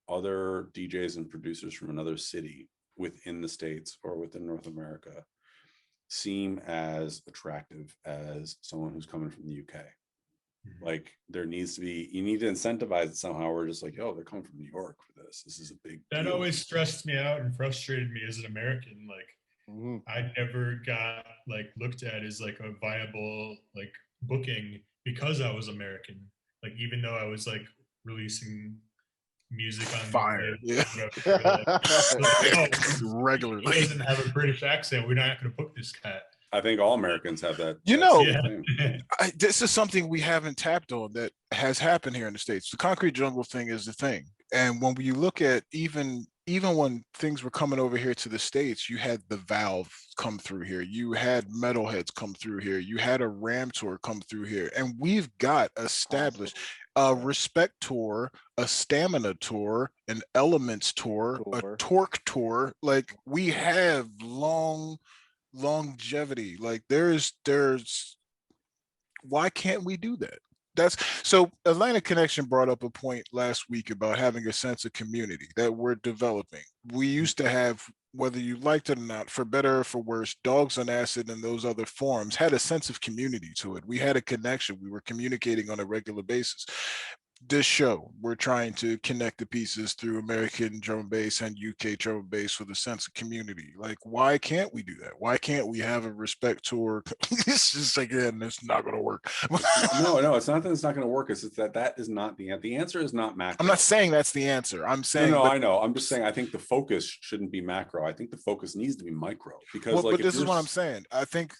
other DJs and producers from another city within the States or within North America seem as attractive as someone who's coming from the UK. Like there needs to be, you need to incentivize it somehow. We're just like, oh, they're coming from New York for this. This is a big That deal. always stressed me out and frustrated me as an American. Like I never got like looked at as like a viable like booking because I was American. Like even though I was like releasing music on Fire, yeah. whatever, Regularly. He doesn't have a British accent. We're not going to book this cat. I think all Americans have that. You know, thing. This is something we haven't tapped on that has happened here in the States. The Concrete Jungle thing is the thing. And when you look at even when things were coming over here to the States, you had the Valve come through here. You had Metalheadz come through here. You had a Ram tour come through here. And we've got established a Respect tour, a Stamina tour, an Elements tour, a Torque tour. Like we have longevity. Like there's why can't we do that? That's so Atlantic Connection brought up a point last week about having a sense of community that we're developing. We used to have, whether you liked it or not, for better or for worse, Dogs on Acid and those other forums had a sense of community to it. We had a connection. We were communicating on a regular basis. This show, we're trying to connect the pieces through American drum and bass and UK drum and bass with a sense of community. Like, why can't we do that? Why can't we have a Respect tour? It's just again, it's not going to work. No, it's not that it's not going to work. It's that is not the answer. The answer is not macro. I'm not saying that's the answer. I'm saying no, I know. I'm just saying I think the focus shouldn't be macro. I think the focus needs to be micro because but this is what I'm saying. I think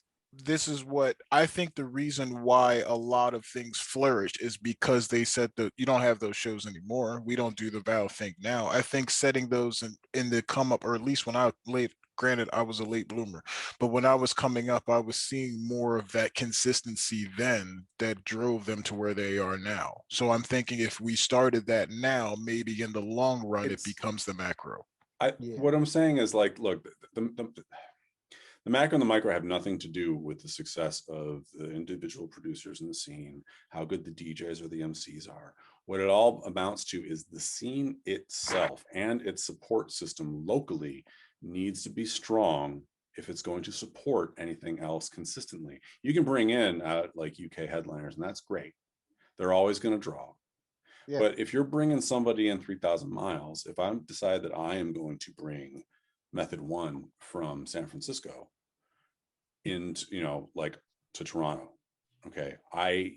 the reason why a lot of things flourished is because they said that you don't have those shows anymore. We don't do the Valve thing now. I think setting those in the come up, or at least when I granted I was a late bloomer, but when I was coming up, I was seeing more of that consistency then that drove them to where they are now. So I'm thinking if we started that now, maybe in the long run, it becomes the macro. What I'm saying is like, look, the macro and the micro have nothing to do with the success of the individual producers in the scene, how good the DJs or the MCs are. What it all amounts to is the scene itself and its support system locally needs to be strong if it's going to support anything else consistently. You can bring in like UK headliners, and that's great. They're always going to draw. Yeah. But if you're bringing somebody in 3,000 miles, if I decide that I am going to bring Method 1 from San Francisco into, like to Toronto, Okay,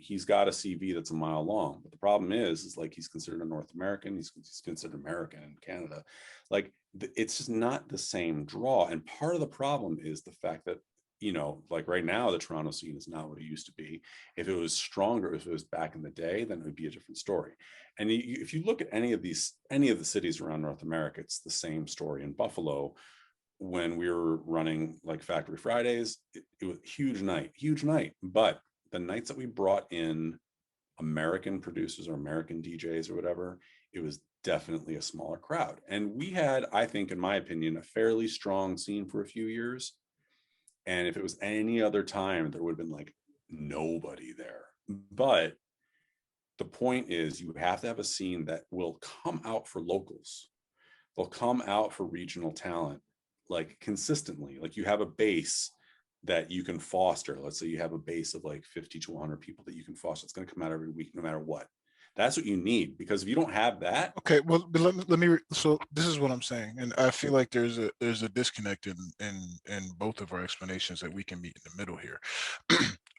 he's got a CV that's a mile long, but the problem is like he's considered a North American, he's considered American in Canada. Like it's just not the same draw. And part of the problem is the fact that, you know, like right now the Toronto scene is not what it used to be. If it was stronger, if it was back in the day, then it would be a different story. And if you look at any of the cities around North America, it's the same story. In Buffalo, when we were running like Factory Fridays, it was huge night. But the nights that we brought in American producers or American DJs or whatever, it was definitely a smaller crowd. And we had, I think, in my opinion, a fairly strong scene for a few years. And if it was any other time, there would have been like nobody there. But the point is, you have to have a scene that will come out for locals. They'll come out for regional talent, like consistently. Like you have a base that you can foster. Let's say you have a base of like 50 to 100 people that you can foster. It's going to come out every week, no matter what. That's what you need, because if you don't have that. Okay, well, but let me so this is what I'm saying, and I feel like there's a disconnect in both of our explanations that we can meet in the middle here.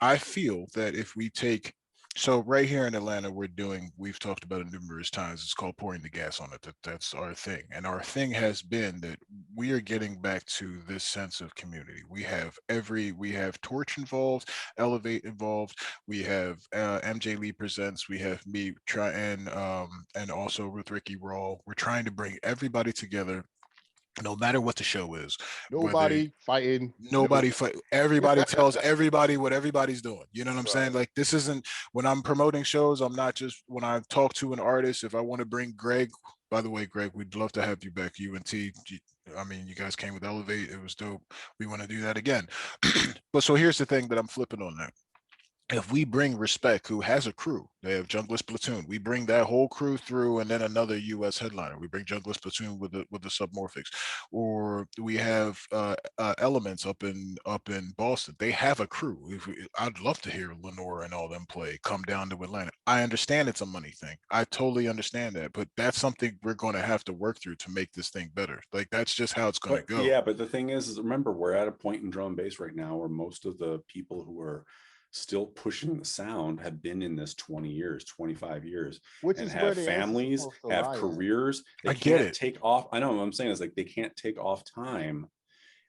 I feel that if we take, so right here in Atlanta, we've talked about it numerous times. It's called pouring the gas on it. That's our thing. And our thing has been that we are getting back to this sense of community. We have Torch involved, Elevate involved. We have MJ Lee Presents. We have me and also with Ricky Raw. We're trying to bring everybody together, no matter what the show is. Nobody fighting. Nobody fight. Everybody tells everybody what everybody's doing. You know what I'm saying? Like, this isn't, when I'm promoting shows, I'm not just, when I talk to an artist, if I want to bring Greg, by the way, Greg, we'd love to have you back. You and T, I mean, you guys came with Elevate. It was dope. We want to do that again. But so here's the thing that I'm flipping on that. If we bring Respect, who has a crew, they have Junglist Platoon. We bring that whole crew through, and then another U.S. headliner. We bring Junglist Platoon with the Submorphics, or we have Elements up in Boston. They have a crew. I'd love to hear Lenore and all them play. Come down to Atlanta. I understand it's a money thing. I totally understand that, but that's something we're going to have to work through to make this thing better. Like, that's just how it's going to go. Yeah, but the thing is remember, we're at a point in drum and bass right now where most of the people who are still pushing the sound have been in this 20 years, 25 years, Which and is have families, have careers. They can't take off. I know what I'm saying is like they can't take off time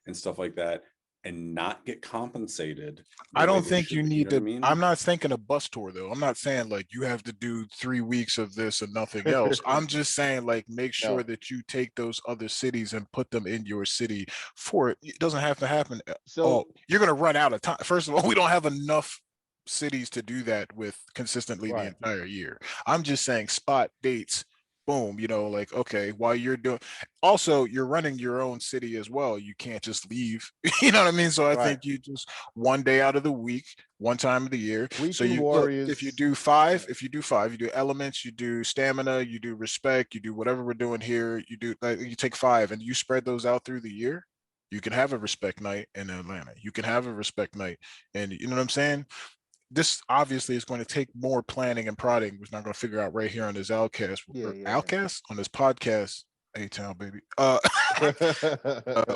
and stuff like that and not get compensated. I don't think you need to. I mean? I'm not thinking a bus tour though. I'm not saying like you have to do 3 weeks of this and nothing else. I'm just saying like make sure that you take those other cities and put them in your city for it. It doesn't have to happen. So you're gonna run out of time. First of all, we don't have enough cities to do that with consistently the entire year. I'm just saying spot dates. Boom, you know, like, okay, while you're doing, also you're running your own city as well. You can't just leave, you know what I mean? So I think you just one day out of the week, one time of the year. So you look, if you do five, you do Elements, you do Stamina, you do Respect, you do whatever we're doing here, you do, like, you take 5 and you spread those out through the year. You can have a Respect night in Atlanta. You can have a Respect night, and you know what I'm saying? This obviously is going to take more planning and prodding. We're not going to figure out right here on this Outcast, Outcast on this podcast, A-Town baby,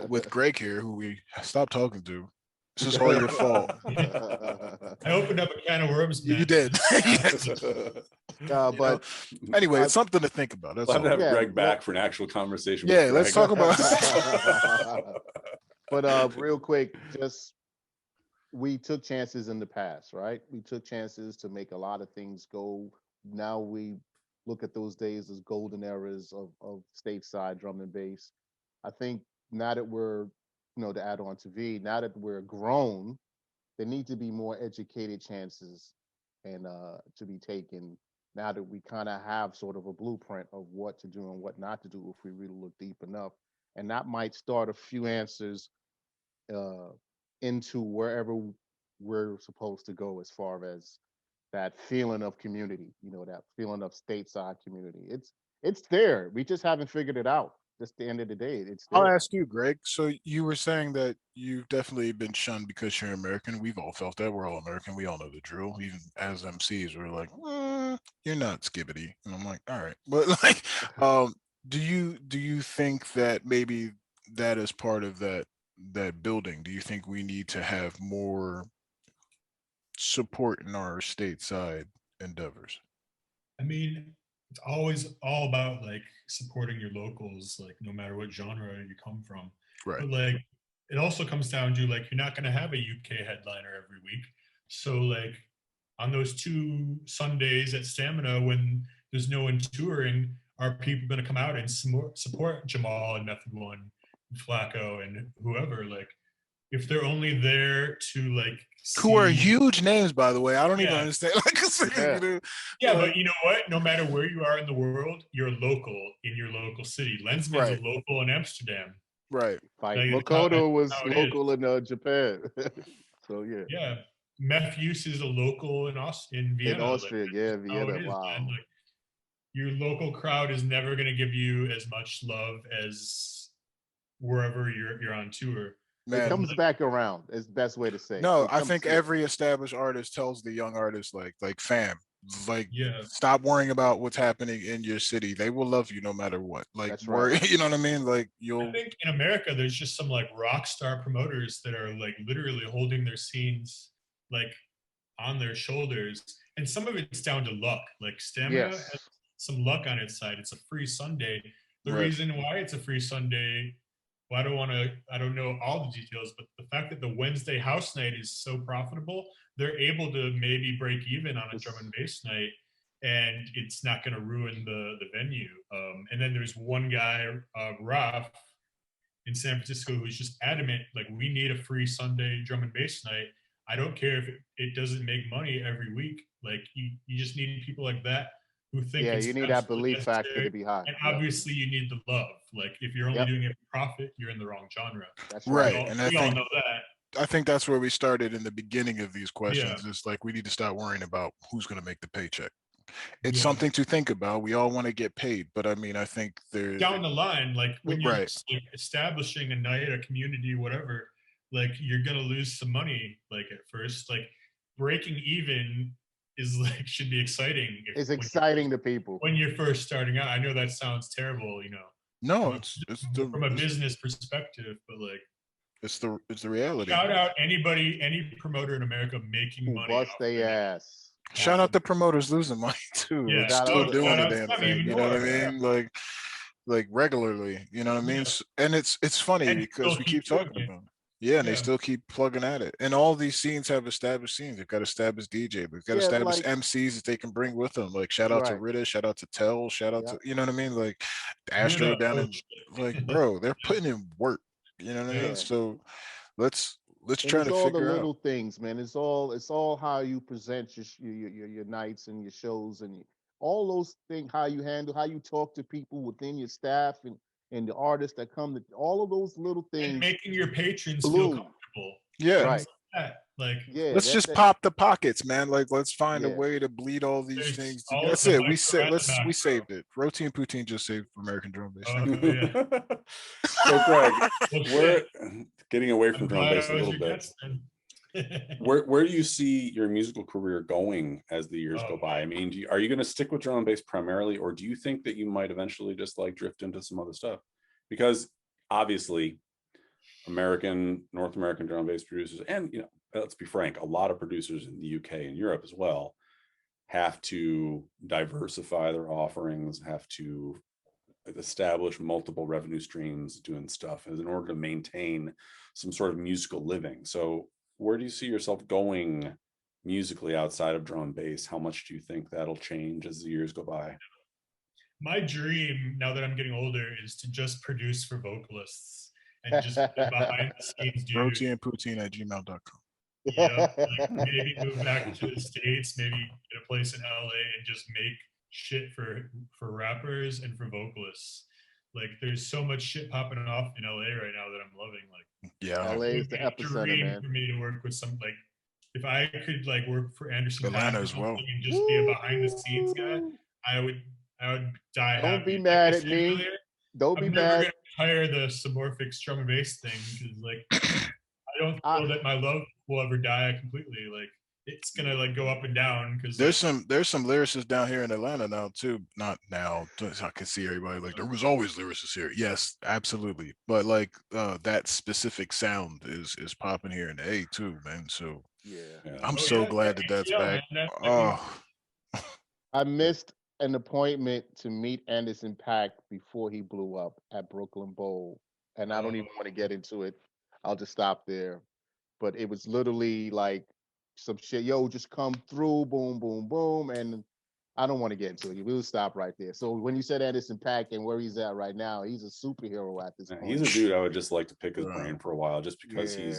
with Greg here, who we stopped talking to. This is all your fault. I opened up a can of worms, man. You did. But anyway, it's something to think about. That's I'll have to have Greg back for an actual conversation. Yeah, let's talk about. But real quick, just. We took chances in the past, right? We took chances to make a lot of things go. Now we look at those days as golden eras of stateside drum and bass. I think now that we're, to add on to V, now that we're grown, there need to be more educated chances and to be taken now that we kind of have sort of a blueprint of what to do and what not to do if we really look deep enough. And that might start a few answers into wherever we're supposed to go as far as that feeling of community, that feeling of stateside community. It's there. We just haven't figured it out. Just the end of the day, it's there. I'll ask you, Greg. So you were saying that you've definitely been shunned because you're American. We've all felt that. We're all American. We all know the drill. Even as MCs, we're like, you're not Skibbity. And I'm like, all right. But like, do you think that maybe that is part of that building? Do you think we need to have more supporting our stateside endeavors? I mean, it's always all about like supporting your locals, like no matter what genre you come from. Right. But like it also comes down to like you're not going to have a UK headliner every week. So like on those 2 Sundays at Stamina when there's no one touring, are people going to come out and support Jamal and Method One, and Flacco and whoever? Like if they're only there to like Who are see, huge names, by the way. I don't even yeah, understand. Like, Yeah. yeah, like, but you know what? No matter where you are in the world, you're local in your local city. Lensman's a right, local in Amsterdam. right. Like Like, Makoto that's was how it is. local in Japan. So yeah. Yeah, Meth Use is a local in In Vienna. Like Austria, yeah, that's how Vienna. it is, man. Wow. Like your local crowd is never going to give you as much love as wherever you're on tour. It Man, comes back around. Is the best way to say it. no, It I comes, think yeah. every established artist tells the young artist, like, fam, like, Yeah, stop worrying about what's happening in your city. They will love you no matter what. Like, That's worry, right. you know what I mean? Like, I you'll, think in America there's just some like rock star promoters that are like literally holding their scenes like on their shoulders, and some of it's down to luck. Like Stamina has Yes. some luck on its side. It's a free Sunday. The right, reason why it's a free Sunday, well, I don't know all the details, but the fact that the Wednesday house night is so profitable, they're able to maybe break even on a drum and bass night, and it's not going to ruin the venue. And then there's one guy, Raf, in San Francisco who's just adamant, like, we need a free Sunday drum and bass night. I don't care if it doesn't make money every week. Like you just need people like that who think Yeah, it's you need that absolutely belief factor necessary. to be high. And Yep. obviously you need the love. Like if you're only Yep. doing it for profit, you're in the wrong genre. That's We right. right. all, And we all know that. I think that's where we started in the beginning of these Yeah. questions. It's like we need to start worrying about who's going to make the paycheck. It's Yeah. something to think about. We all want to get paid, but I mean, I think there, Down the line, like when you're right, like establishing a night, a community, whatever, like you're gonna lose some money like at first. Like breaking even is like should be exciting It's exciting to people. when you're first starting out. I know that sounds terrible, you know, no, from a business perspective, but like it's the reality. shout out any promoter in America making Who money bust off their their ass. Shout out to promoters losing money too, yeah. and Shout still out Oh, to doing shout the out to damn them thing. even You know what I more. Yeah. mean? Like regularly. You know what I mean? Yeah. And it's funny And because still we keep keep doing talking it. about it. Yeah, and they Yeah. still keep plugging at it. And all these scenes have established scenes. They've got established DJ. They've got Yeah, established like MCs that they can bring with them. Like shout out to right. Rita, shout out to Tell, shout out Yeah. to you know what I mean? Like Astro Rita, down oh in like shit. bro, they're putting in work. You know what I mean? Yeah. So let's And try it's to all the figure out. little things, man. It's all how you present your nights and your shows and all those things, how you handle, how you talk to people within your staff and the artists that come to all of those little And things making your patrons feel bloom. comfortable. Yeah. Right. Things like that. Like Yeah, Let's just pop the pockets, man. Like let's find a yeah. way to bleed all these there's things together. all That's the it. micro and the We macro. saved it. Roti and Poutine just saved American drum bass. Oh Thank you. yeah. So Greg, Well, we're shit. getting away from I'm drum glad bass a I was little your bit. guest then. Where do you see your musical career going as the years Oh, go by? I mean, are you going to stick with drum and bass primarily, or do you think that you might eventually just like drift into some other stuff? Because obviously, North American drum and bass producers, and let's be frank, a lot of producers in the UK and Europe as well have to diversify their offerings, have to establish multiple revenue streams doing stuff in order to maintain some sort of musical living. So where do you see yourself going musically outside of drum and bass? How much do you think that'll change as the years go by? My dream, now that I'm getting older, is to just produce for vocalists and just behind the scenes do. Roti and Poutine at gmail.com. Yeah, like maybe move back to the States, maybe get a place in LA and just make shit for rappers and for vocalists. Like there's so much shit popping off in LA right now that I'm loving. Like Yeah. LA it is would the be a epicenter, dream man. for me to work with some like if I could like work for Anderson Atlanta Paak or as well. something and just be a behind the scenes guy, I would die Don't happy. be Like mad I at said me. earlier, Don't be I'm never mad. gonna hire the Submorphics drum and bass thing because like I don't feel that my love will ever die completely. Like it's gonna like go up and down because There's some lyricists down here in Atlanta now too. Not now. I can see everybody like there was always lyricists here. Yes, absolutely. But like that specific sound is popping here in the A too, man. So Yeah. I'm Oh, so yeah, glad that that's yeah, back. man, Oh, I missed an appointment to meet Anderson .Paak before he blew up at Brooklyn Bowl, and I don't even want to get into it. I'll just stop there. But it was literally like some shit. Yo, just come through, boom, boom, boom, and I don't want to get into it. We'll stop right there. So when you said Anderson .Paak and where he's at right now, he's a superhero at this point. He's a dude I would just like to pick his Right. brain for a while, just because Yeah.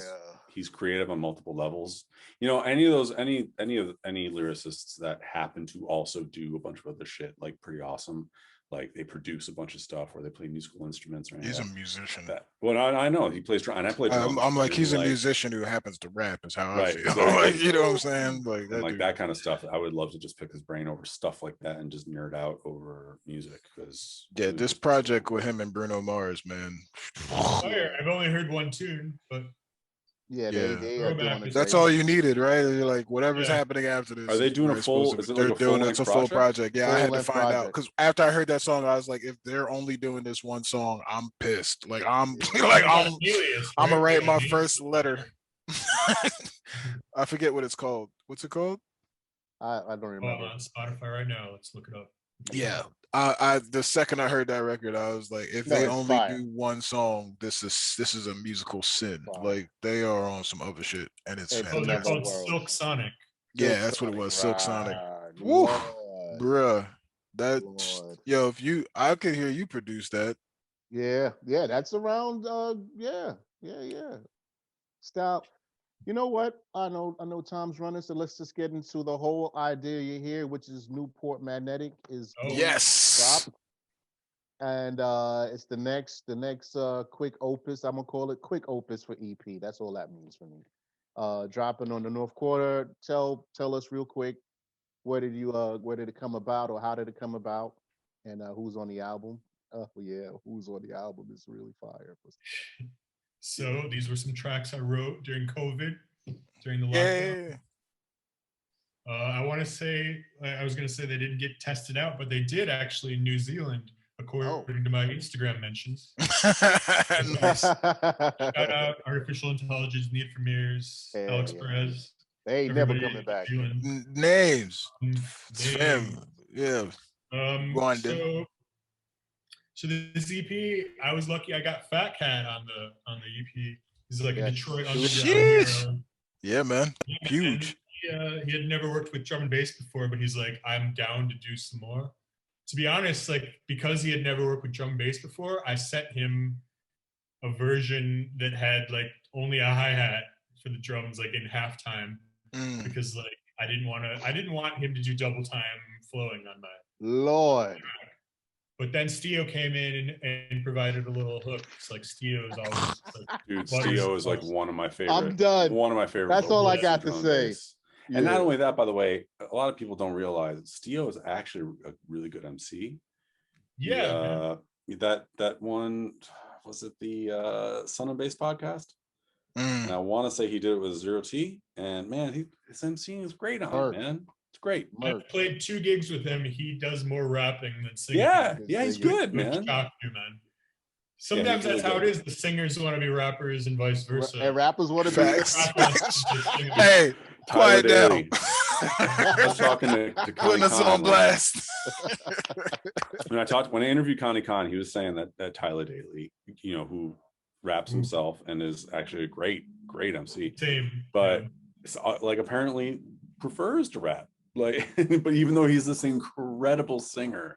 he's creative on multiple levels. You know, any lyricists that happen to also do a bunch of other shit, like pretty awesome. Like they produce a bunch of stuff or they play musical instruments or he's a anything musician. like that. Well, I know he plays drum, and I play drums. I'm like, and he's a musician who happens to rap. Is how I Right, feel. exactly. Like, you know what I'm saying? Like and that, like dude. that kind of stuff. I would love to just pick his brain over stuff like that and just nerd out over music, because Yeah, this project with him and Bruno Mars, man. I've only heard one tune, but Yeah, Yeah. they are Throwback doing is- a That's great all job. you needed, right? You're like, whatever's Yeah. happening after this. Are they is doing where a it's supposed full- to is be. it like They're a doing full-length it's a full project. Yeah, I had to Full-length find out project. because after I heard that song, I was like, if they're only doing this one song, I'm pissed. Like I'm Yeah. like They got I'm Helios, I'm gonna right? write They my got Helios. first letter. I forget what it's called. What's it called? I don't Oh, remember. I'm on Spotify right now. Let's look it up. Yeah. I the second I heard that record, I was like, if No, they it's only fire. do one song, this is a musical sin. Fire. Like they are on some other shit, and it's It's Oh, they're fantastic. another called world. Silk Sonic. Yeah, that's what it was. Silk Sonic. Right. Woo, Lord. bruh. That Lord. yo, if you, I could hear you produce that. Yeah, that's around. Yeah. Stop. You know what? I know time's running, so let's just get into the whole idea you hear, which is Newport Magnetic is Oh. Yes. dropped. And it's the next quick opus. I'm gonna call it quick opus for EP. That's all that means for me. Dropping on the North Quarter. Tell us real quick, where did it come about, or how did it come about, and who's on the album? Yeah, who's on the album is really fire. So these were some tracks I wrote during COVID, during the lockdown. Yeah. I want to say, I was going to say they didn't get tested out, but they did actually in New Zealand, according to my Instagram mentions. Nice. Shout out Artificial Intelligence, Need for Mirrors, Yeah, Alex yeah. Perez. They ain't never everybody coming back. in New Zealand. Names. They- Fam. Yeah. London. So this EP, I was lucky. I got Fat Cat on the EP. He's like a Detroit underground Sheesh. hero. Yeah, man. Yeah, Huge. and he had never worked with drum and bass before, but he's like, I'm down to do some more. To be honest, like because he had never worked with drum and bass before, I sent him a version that had like only a hi-hat for the drums, like in halftime, because like I didn't want him to do double time flowing on my Lord. But then Stio came in and provided a little hook. It's like Stio is always like, Dude, butters Stio is like close. one of my favorite. I'm done. One of my favorite. That's all I vocalists got in to drum say. bass. And not only that, by the way, a lot of people don't realize Stio is actually a really good MC. Yeah. That one, was it the Son of Bass podcast? And I want to say he did it with Zero T. And man, his MCing is great on it, man. It's great. I played 2 gigs with him. He does more rapping than singing. Yeah, he's good, man. Shock you, man. Sometimes that's how it is. The singers want to be rappers and vice versa. And rappers want to be. Hey, quiet down. I was talking to Connie putting us Khan on blast. when I interviewed Connie Khan, he was saying that Tyler Daly, who raps himself and is actually a great MC. Same. But like apparently prefers to rap. Like, but even though he's this incredible singer,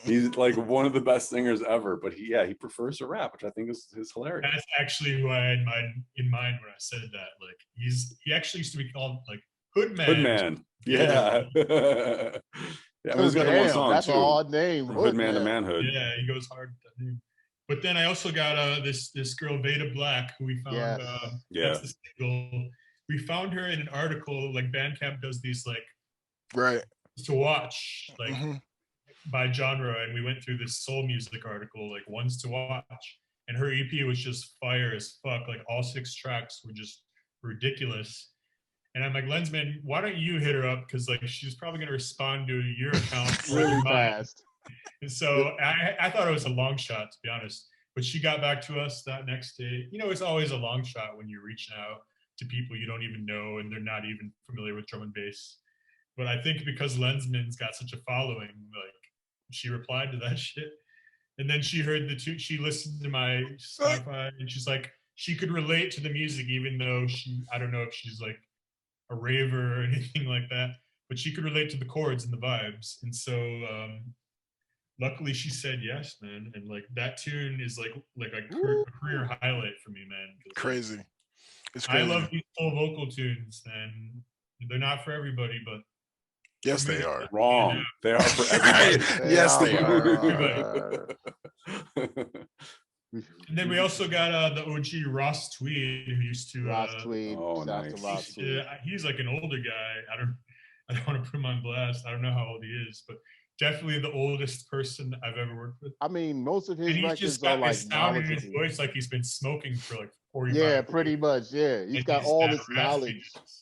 he's like one of the best singers ever. But he prefers to rap, which I think is hilarious. That's actually who I had in mind when I said that. Like he actually used to be called like Hoodman. Hoodman. Yeah. Yeah, I mean, he's got one song that's too. a hard name. Hoodman to Manhood. Yeah, he goes hard with that name. But then I also got this girl Veda Black, who we found. That's the single. We found her in an article. Like Bandcamp does these like to watch like by genre, and we went through this soul music article, like ones to watch, and her EP was just fire as fuck. Like all 6 tracks were just ridiculous. And I'm like, Lensman, why don't you hit her up? Because like she's probably gonna respond to your account really fast. And so I thought it was a long shot, to be honest. But she got back to us that next day. It's always a long shot when you're reaching out. to people you don't even know and they're not even familiar with drum and bass. But I think because Lensman's got such a following, like she replied to that shit. And then she heard the two, she listened to my Spotify and she's like, she could relate to the music, even though I don't know if she's like a raver or anything like that, but she could relate to the chords and the vibes. And so luckily she said yes, man. And like that tune is like a career highlight for me, man. Crazy. It's I crazy. love these full vocal tunes, and they're not for everybody, but yes, they are. Wrong. They are for everybody. Yes, they are. And then we also got the OG Ross Tweed, who used to Ross Tweed. Oh, Shout out to nice. Ross Tweed. he's like an older guy. I don't want to put him on blast. I don't know how old he is, but definitely the oldest person I've ever worked with. I mean, most of his And he's records just are got like this sound in his knowledgeable. voice like he's been smoking for like 45 Yeah, pretty much. Yeah, he's And got he's all got this knowledge. raspiness.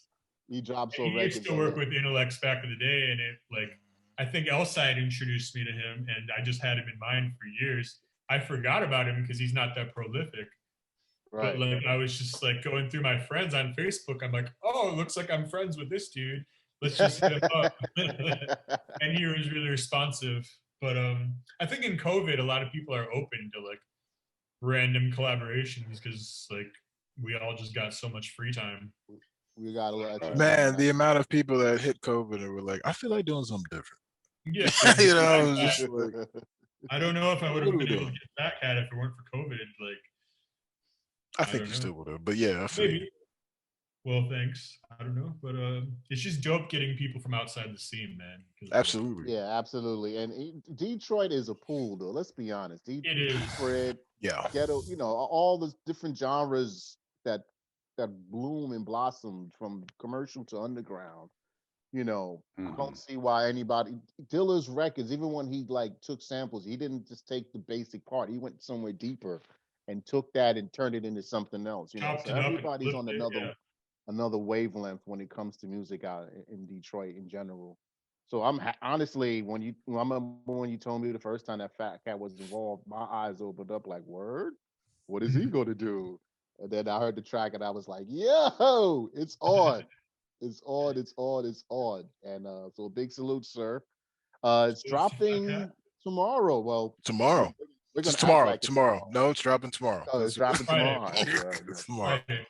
He drops on He records. used to on work that. with Intellects back in the day, and it like I think Elside introduced me to him, and I just had him in mind for years. I forgot about him because he's not that prolific. Right. But like I was just like going through my friends on Facebook. I'm like, oh, it looks like I'm friends with this dude. Let's just hit him up. And he was really responsive. But I think in COVID, a lot of people are open to like random collaborations because like we all just got so much free time. We got a little extra. Man, the amount of people that hit COVID and were like, I feel like doing something different. Yeah, You know, it was just like, I don't know if I would have What are we been able to doing? get back at it if it weren't for COVID. Like, I think don't you know. still would have. But yeah, I feel you. maybe. Well, thanks. I don't know, but it's just dope getting people from outside the scene, man. 'cause, like, Absolutely. Yeah, absolutely. And Detroit is a pool, though. Let's be honest. It is. Detroit, Yeah. ghetto, all the different genres that bloom and blossom from commercial to underground. I don't see why anybody Dilla's records, even when he like took samples, he didn't just take the basic part. He went somewhere deeper and took that and turned it into something else. Chopped So it up and everybody's on flipped it, another wavelength when it comes to music out in Detroit in general. So I'm honestly, I remember when you told me the first time that Fat Cat was involved, my eyes opened up like, word, what is he going to do? And then I heard the track and I was like, yo, it's on. It's on, it's on, it's on. And so a big salute, sir. It's dropping tomorrow. Well, Tomorrow. we're Just gonna act tomorrow. like it's tomorrow. No, it's dropping tomorrow. Oh, it's dropping Friday. tomorrow. Okay, all right. Tomorrow. Friday.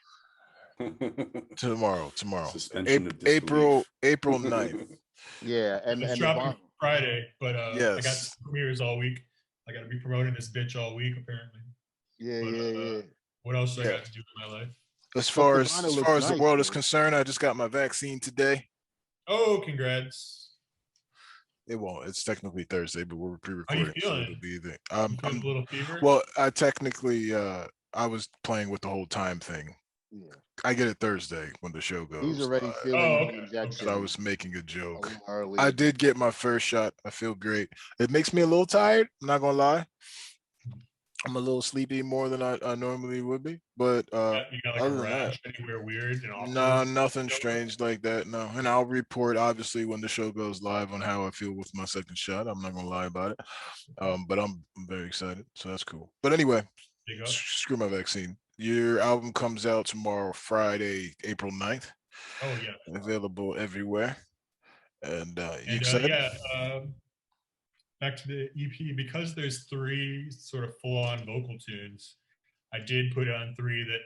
Tomorrow. Suspension of April disbelief. 9th. Yeah, and It's the dropping Friday, but I got Yes. premieres all week. I got to be promoting this bitch all week, apparently. yeah. What else do I Yeah. got to do in my life? As far the as vinyl looks the nice, world is man. concerned, I just got my vaccine today. Oh, congrats! It won't. It's technically Thursday, but we're How pre-recording, you so feeling? it'll be there. You feeling a little fever? Well, I technically I was playing with the whole time thing. Yeah. I get it Thursday when the show goes. He's already live. feeling Oh, the okay. injection. So I was making a a joke. little early. I did get my first shot. I feel great. It makes me a little tired. I'm not gonna lie. I'm a little sleepy more than I normally would be. But You got like other a than that, rash anywhere weird and awkward? no, nothing strange like that. No. And I'll report obviously when the show goes live on how I feel with my second shot. I'm not gonna lie about it. But I'm very excited. So that's cool. But anyway, Big up. screw my vaccine. Your album comes out tomorrow, Friday, April 9th. Oh yeah. Available everywhere. And you And excited? back to the EP, because there's 3 sort of full-on vocal tunes. I did put on 3 that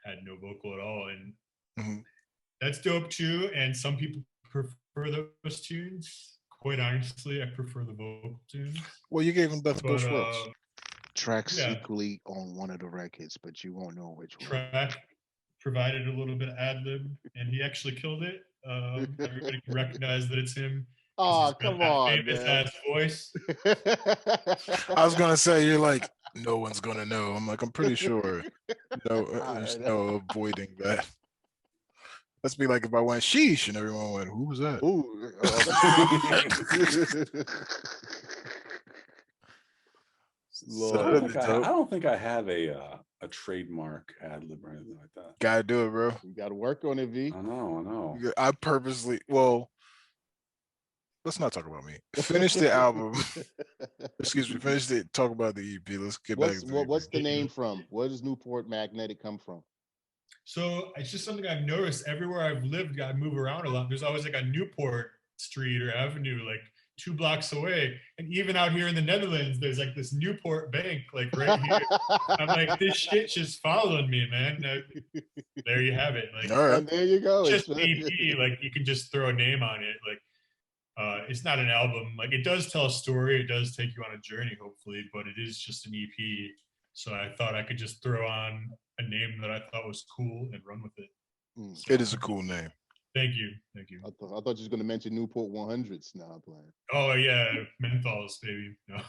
had no vocal at all, and Mhm. that's dope too. And some people prefer those tunes. Quite honestly, I prefer the vocal tunes. Well, you gave him Beth Bush But Worlds. Tracks yeah. equally on one of the records, but you won't know which one. track provided a little bit of ad lib, and he actually killed it. Everybody can recognize that it's him. 'cause Oh, he's got come that on, famous man. ass voice. I was gonna say you're like, no one's gonna know. I'm like, I'm pretty sure. No, there's no avoiding that. Let's be like if I went sheesh and everyone went, who was that? Ooh, So, I that'd don't be think I dope. don't think I have a trademark ad lib or anything like that. Gotta do it, bro. you gotta work on it, V. I know. I purposely let's not talk about me. Finish the album. Excuse me, finish the talk about the EP. Let's get back to the What's EP. the name from? Where does Newport Magnetic come from? So it's just something I've noticed everywhere I've lived. I move around a lot. There's always like a Newport Street or Avenue, like 2 blocks away. And even out here in the Netherlands, there's like this Newport Bank, like right here. I'm like, this shit just following me, man. There you have it. Like, All right. And there you go. just an EP. Like, you can just throw a name on it. Like, it's not an album. Like, it does tell a story. It does take you on a journey, hopefully, but it is just an EP. So I thought I could just throw on a name that I thought was cool and run with it. So, It is a cool name. Thank you. Thank you. I thought you was going to mention Newport 100s now. I'm playing. Oh, yeah. Menthols, baby. No,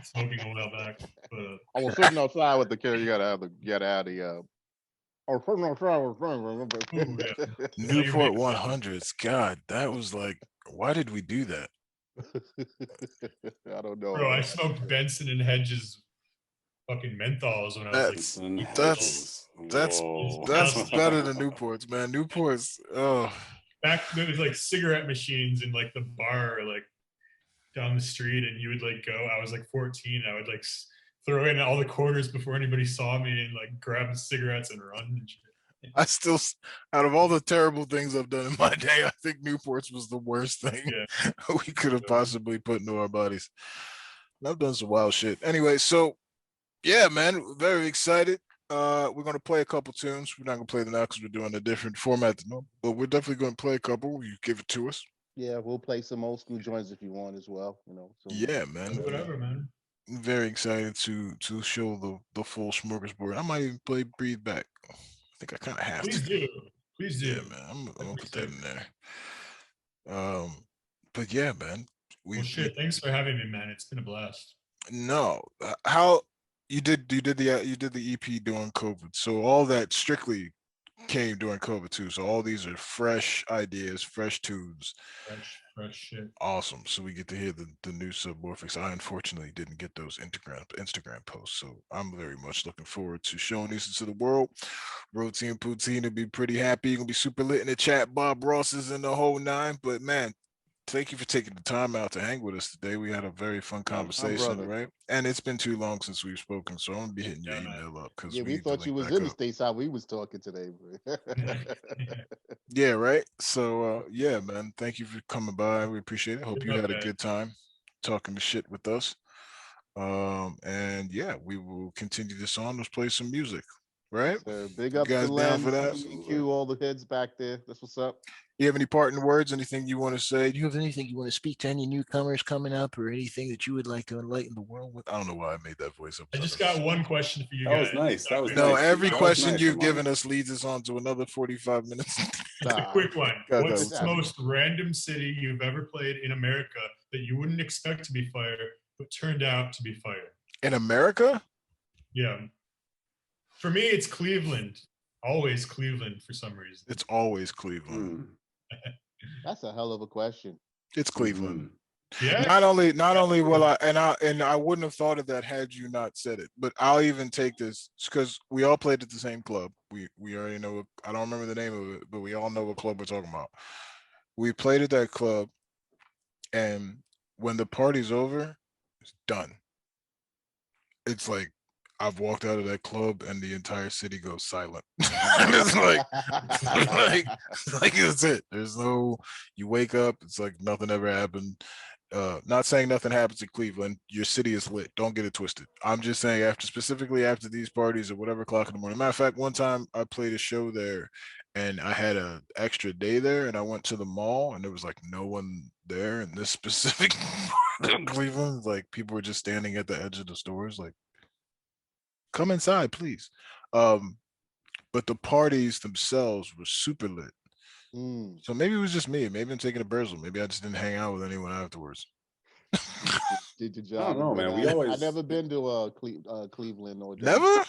smoking a while back. But, I was sitting outside with the kid. You gotta have the. I was sitting outside with Newport 100s. God, that was like, why did we do that? I don't know. bro, I smoked Benson and Hedges fucking menthols when I was like, That's better than Newports, man. Newports, oh. Back there was like cigarette machines in like the bar, like down the street, and you would like go. I was like 14. I would like throw in all the quarters before anybody saw me and like grab the cigarettes and run and shit. I still, out of all the terrible things I've done in my day, I think Newports was the worst thing we could have possibly put into our bodies. And I've done some wild shit. Anyway, so yeah, man, very excited. We're going to play a couple tunes. We're not going to play them now because we're doing a different format than normal, but we're definitely going to play a couple. You give it to us. Yeah, we'll play some old school joints if you want as well. You know. Yeah, man. Whatever, man. I'm very excited to show the full smorgasbord. I might even play Breathe Back. I think I kind of have Please to. do. Please do. Yeah, man. I'm gonna put that in there. But yeah, man. Well, shit. Thanks for having me, man. It's been a blast. No, how you did the EP during COVID, so all that strictly came during COVID too. So all these are fresh ideas, fresh tunes. Fresh shit. Awesome. So we get to hear the new Submorphics. I unfortunately didn't get those Instagram posts, so I'm very much looking forward to showing these to the world. Roti and Poutine will be pretty happy. You're gonna be super lit in the chat. Bob Ross is in the whole nine. But man, thank you for taking the time out to hang with us today. We had a very fun conversation, right? And it's been too long since we've spoken, so I'm gonna be hitting your email up because we thought you was in the States how we was talking today. Yeah, right. So yeah, man, thank you for coming by. We appreciate it. Hope you had a good time talking the shit with us. And yeah, we will continue this on. Let's play some music, right? Big up to Len, EQ, all the heads back there. That's what's up. You have any parting words? Anything you want to say? Do you have anything you want to speak to any newcomers coming up, or anything that you would like to enlighten the world with? I don't know why I made that voice up. I just got one question for you guys. That was nice. That was no. Nice. Every question you've given us leads us on to another 45 minutes. It's a quick one. What's the most random city you've ever played in America that you wouldn't expect to be fire, but turned out to be fire? In America? Yeah. For me, it's Cleveland. Always Cleveland for some reason. It's always Cleveland. That's a hell of a question. It's Cleveland. Yeah. Not only will I wouldn't have thought of that had you not said it, but I'll even take this because we all played at the same club. We already know. I don't remember the name of it, but we all know what club we're talking about. We played at that club, and when the party's over, it's done. It's like I've walked out of that club and the entire city goes silent. It's like that's it. There's no, you wake up, it's like nothing ever happened. Not saying nothing happens in Cleveland. Your city is lit. Don't get it twisted. I'm just saying specifically after these parties at whatever o'clock in the morning. Matter of fact, one time I played a show there and I had an extra day there and I went to the mall and there was like no one there in this specific Cleveland. Like people were just standing at the edge of the stores like, come inside, please. But the parties themselves were super lit. So maybe it was just me. Maybe I'm taking a Berzel. Maybe I just didn't hang out with anyone afterwards. Did your job? I don't know, man. I've never been to Cleveland or never.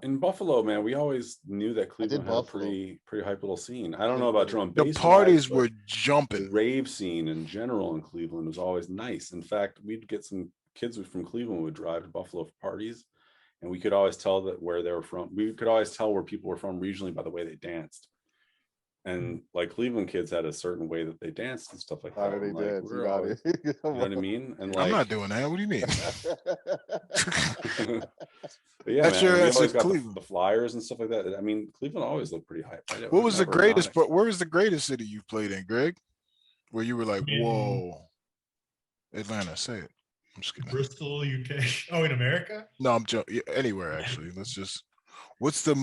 In Buffalo, man, we always knew that Cleveland had a pretty hype little scene. I don't know about drum and bass. The parties were jumping. The rave scene in general in Cleveland was always nice. In fact, we'd get some kids from Cleveland would drive to Buffalo for parties. And we could always tell that where they were from. We could always tell where people were from regionally by the way they danced. and like Cleveland kids had a certain way that they danced and stuff like that. They Like, did. we're always, you know what I mean? And like, I'm not doing that. What do you mean? but yeah, That's man, your we answer, always got Cleveland. the Flyers and stuff like that. I mean, Cleveland always looked pretty hype. What was the greatest? But where was the greatest city you've played in, Greg? Where you were like, whoa, Atlanta, say it. I'm just kidding. Bristol, UK. Oh, in America? No, I'm joking. Anywhere actually. Let's just. Let's do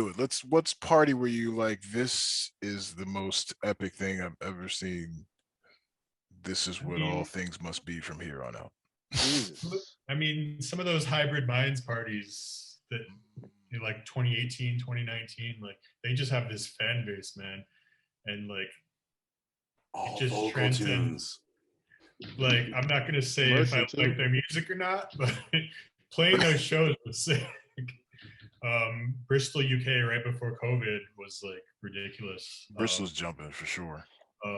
it. What's party where you like, this is the most epic thing I've ever seen. This is what all things must be from here on out. Jesus. I mean, some of those hybrid minds parties that in like 2018, 2019, like they just have this fan base, man. And like all it just vocal transcends. Like, I'm not gonna say if I like their music or not, but playing those shows was sick. Bristol, UK, right before COVID was like ridiculous. Bristol's jumping for sure.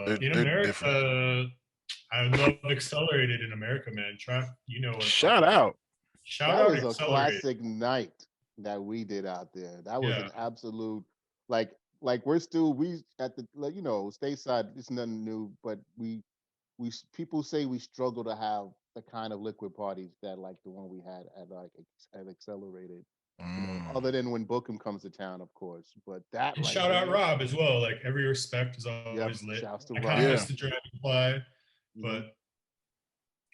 In America, I love Accelerated in America, man. Shout out. That was a classic night that we did out there. That was an absolute, like we at the, like, you know, stateside, it's nothing new, but we people say we struggle to have the kind of liquid parties that like the one we had at Accelerated. You know, other than when Bookham comes to town, of course. But that, and shout out Rob as well. Like, every respect is always lit. Shouts to I Rob. kind of missed the Dragonfly, but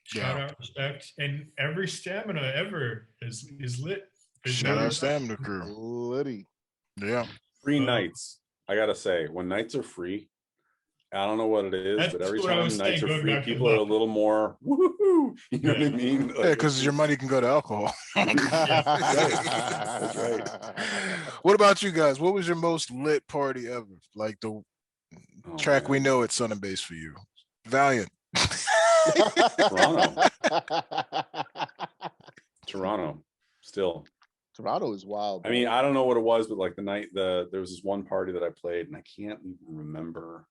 shout out, respect, and every stamina ever is lit. Shout out Stamina Crew. Litty. Yeah. Free nights. I gotta say, when nights are free, I don't know what it is, but every time nights are free, people are a little more woohoo. You know what I mean? Like, yeah, because your money can go to alcohol. That's right. What about you guys? What was your most lit party ever? Like the track we know at Sun and Base for you. Valiant. Toronto. Still. Toronto is wild. I mean, I don't know what it was, but like the night there was this one party that I played, and I can't even remember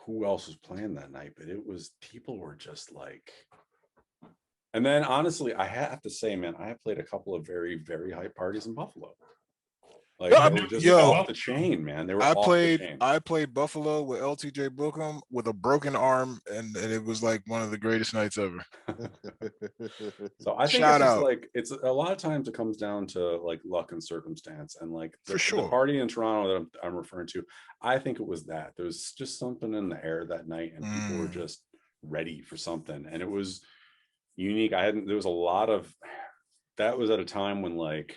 who else was playing that night, but it was, people were just like, and then honestly, I have to say, man, I have played a couple of very, very hype parties in Buffalo. Like, they were just off the chain, man. They were off the chain. I played Buffalo with LTJ Bookham with a broken arm, and it was like one of the greatest nights ever. So I think it's just like, it's a lot of times it comes down to like luck and circumstance, and like the party in Toronto that I'm referring to, I think it was that there was just something in the air that night, and people were just ready for something, and it was unique. There was a lot of, that was at a time when like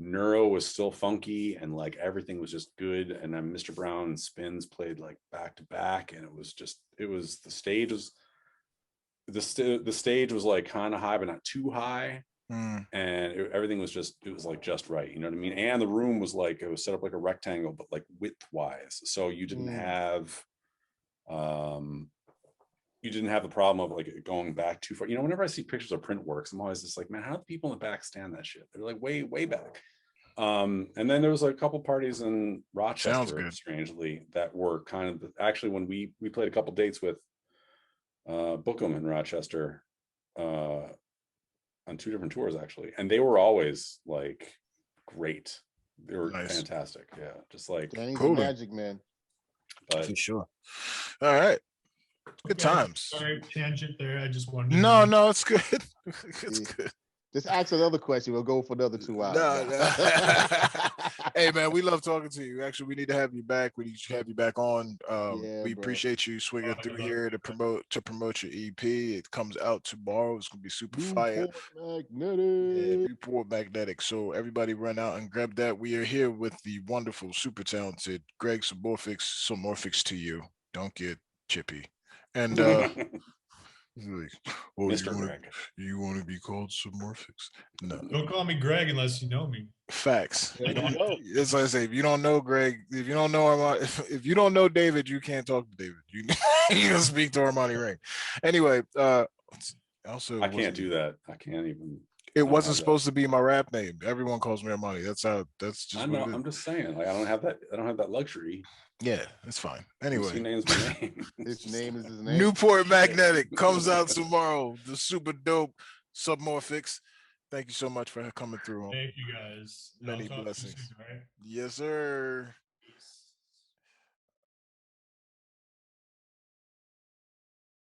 Neuro was still funky and like everything was just good, and then Mr. Brown and Spins played like back to back, and the stage was like kind of high but not too high, and everything was just like just right, you know what I mean? And the room was like, it was set up like a rectangle but like width wise, so you didn't have the problem of like going back too far. You know, whenever I see pictures of Printworks, I'm always just like, man, how do the people in the back stand that shit? They're like way back. And then there was like a couple parties in Rochester, strangely, that were kind of actually when we played a couple dates with Bookham in Rochester on 2 different tours actually, and they were always like great. They were fantastic. Yeah, just like cool magic, man. But for sure. All right. Good times. Sorry, tangent there. I just wanted. No, it's good. It's good. Just ask another question. We'll go for another 2 hours. No. Hey, man, we love talking to you. Actually, we need to have you back. We need to have you back on. We appreciate you swinging through here to promote your EP. It comes out tomorrow. It's gonna be super fire. Newport Magnetic. So everybody, run out and grab that. We are here with the wonderful, super talented Greg Submorphics to you. Don't get chippy. And like, Mr. Greg, you want to be called Submorphics? No, don't call me Greg unless you know me. Facts. That's what I say. If you don't know Greg, if you don't know if you don't know David, you can't talk to David. You can speak to Armani Ring. Anyway, also I can't do that. I can't even. It wasn't supposed to be my rap name. Everyone calls me Armani. That's just. I know. I'm just saying. Like, I don't have that luxury. Yeah, it's fine. Anyway, his name's my name. His name is his name. Newport Magnetic comes out tomorrow. The super dope Submorphics. Thank you so much for coming through. Thank you guys. And I'll Many talk to you blessings. soon, all right? Yes, sir.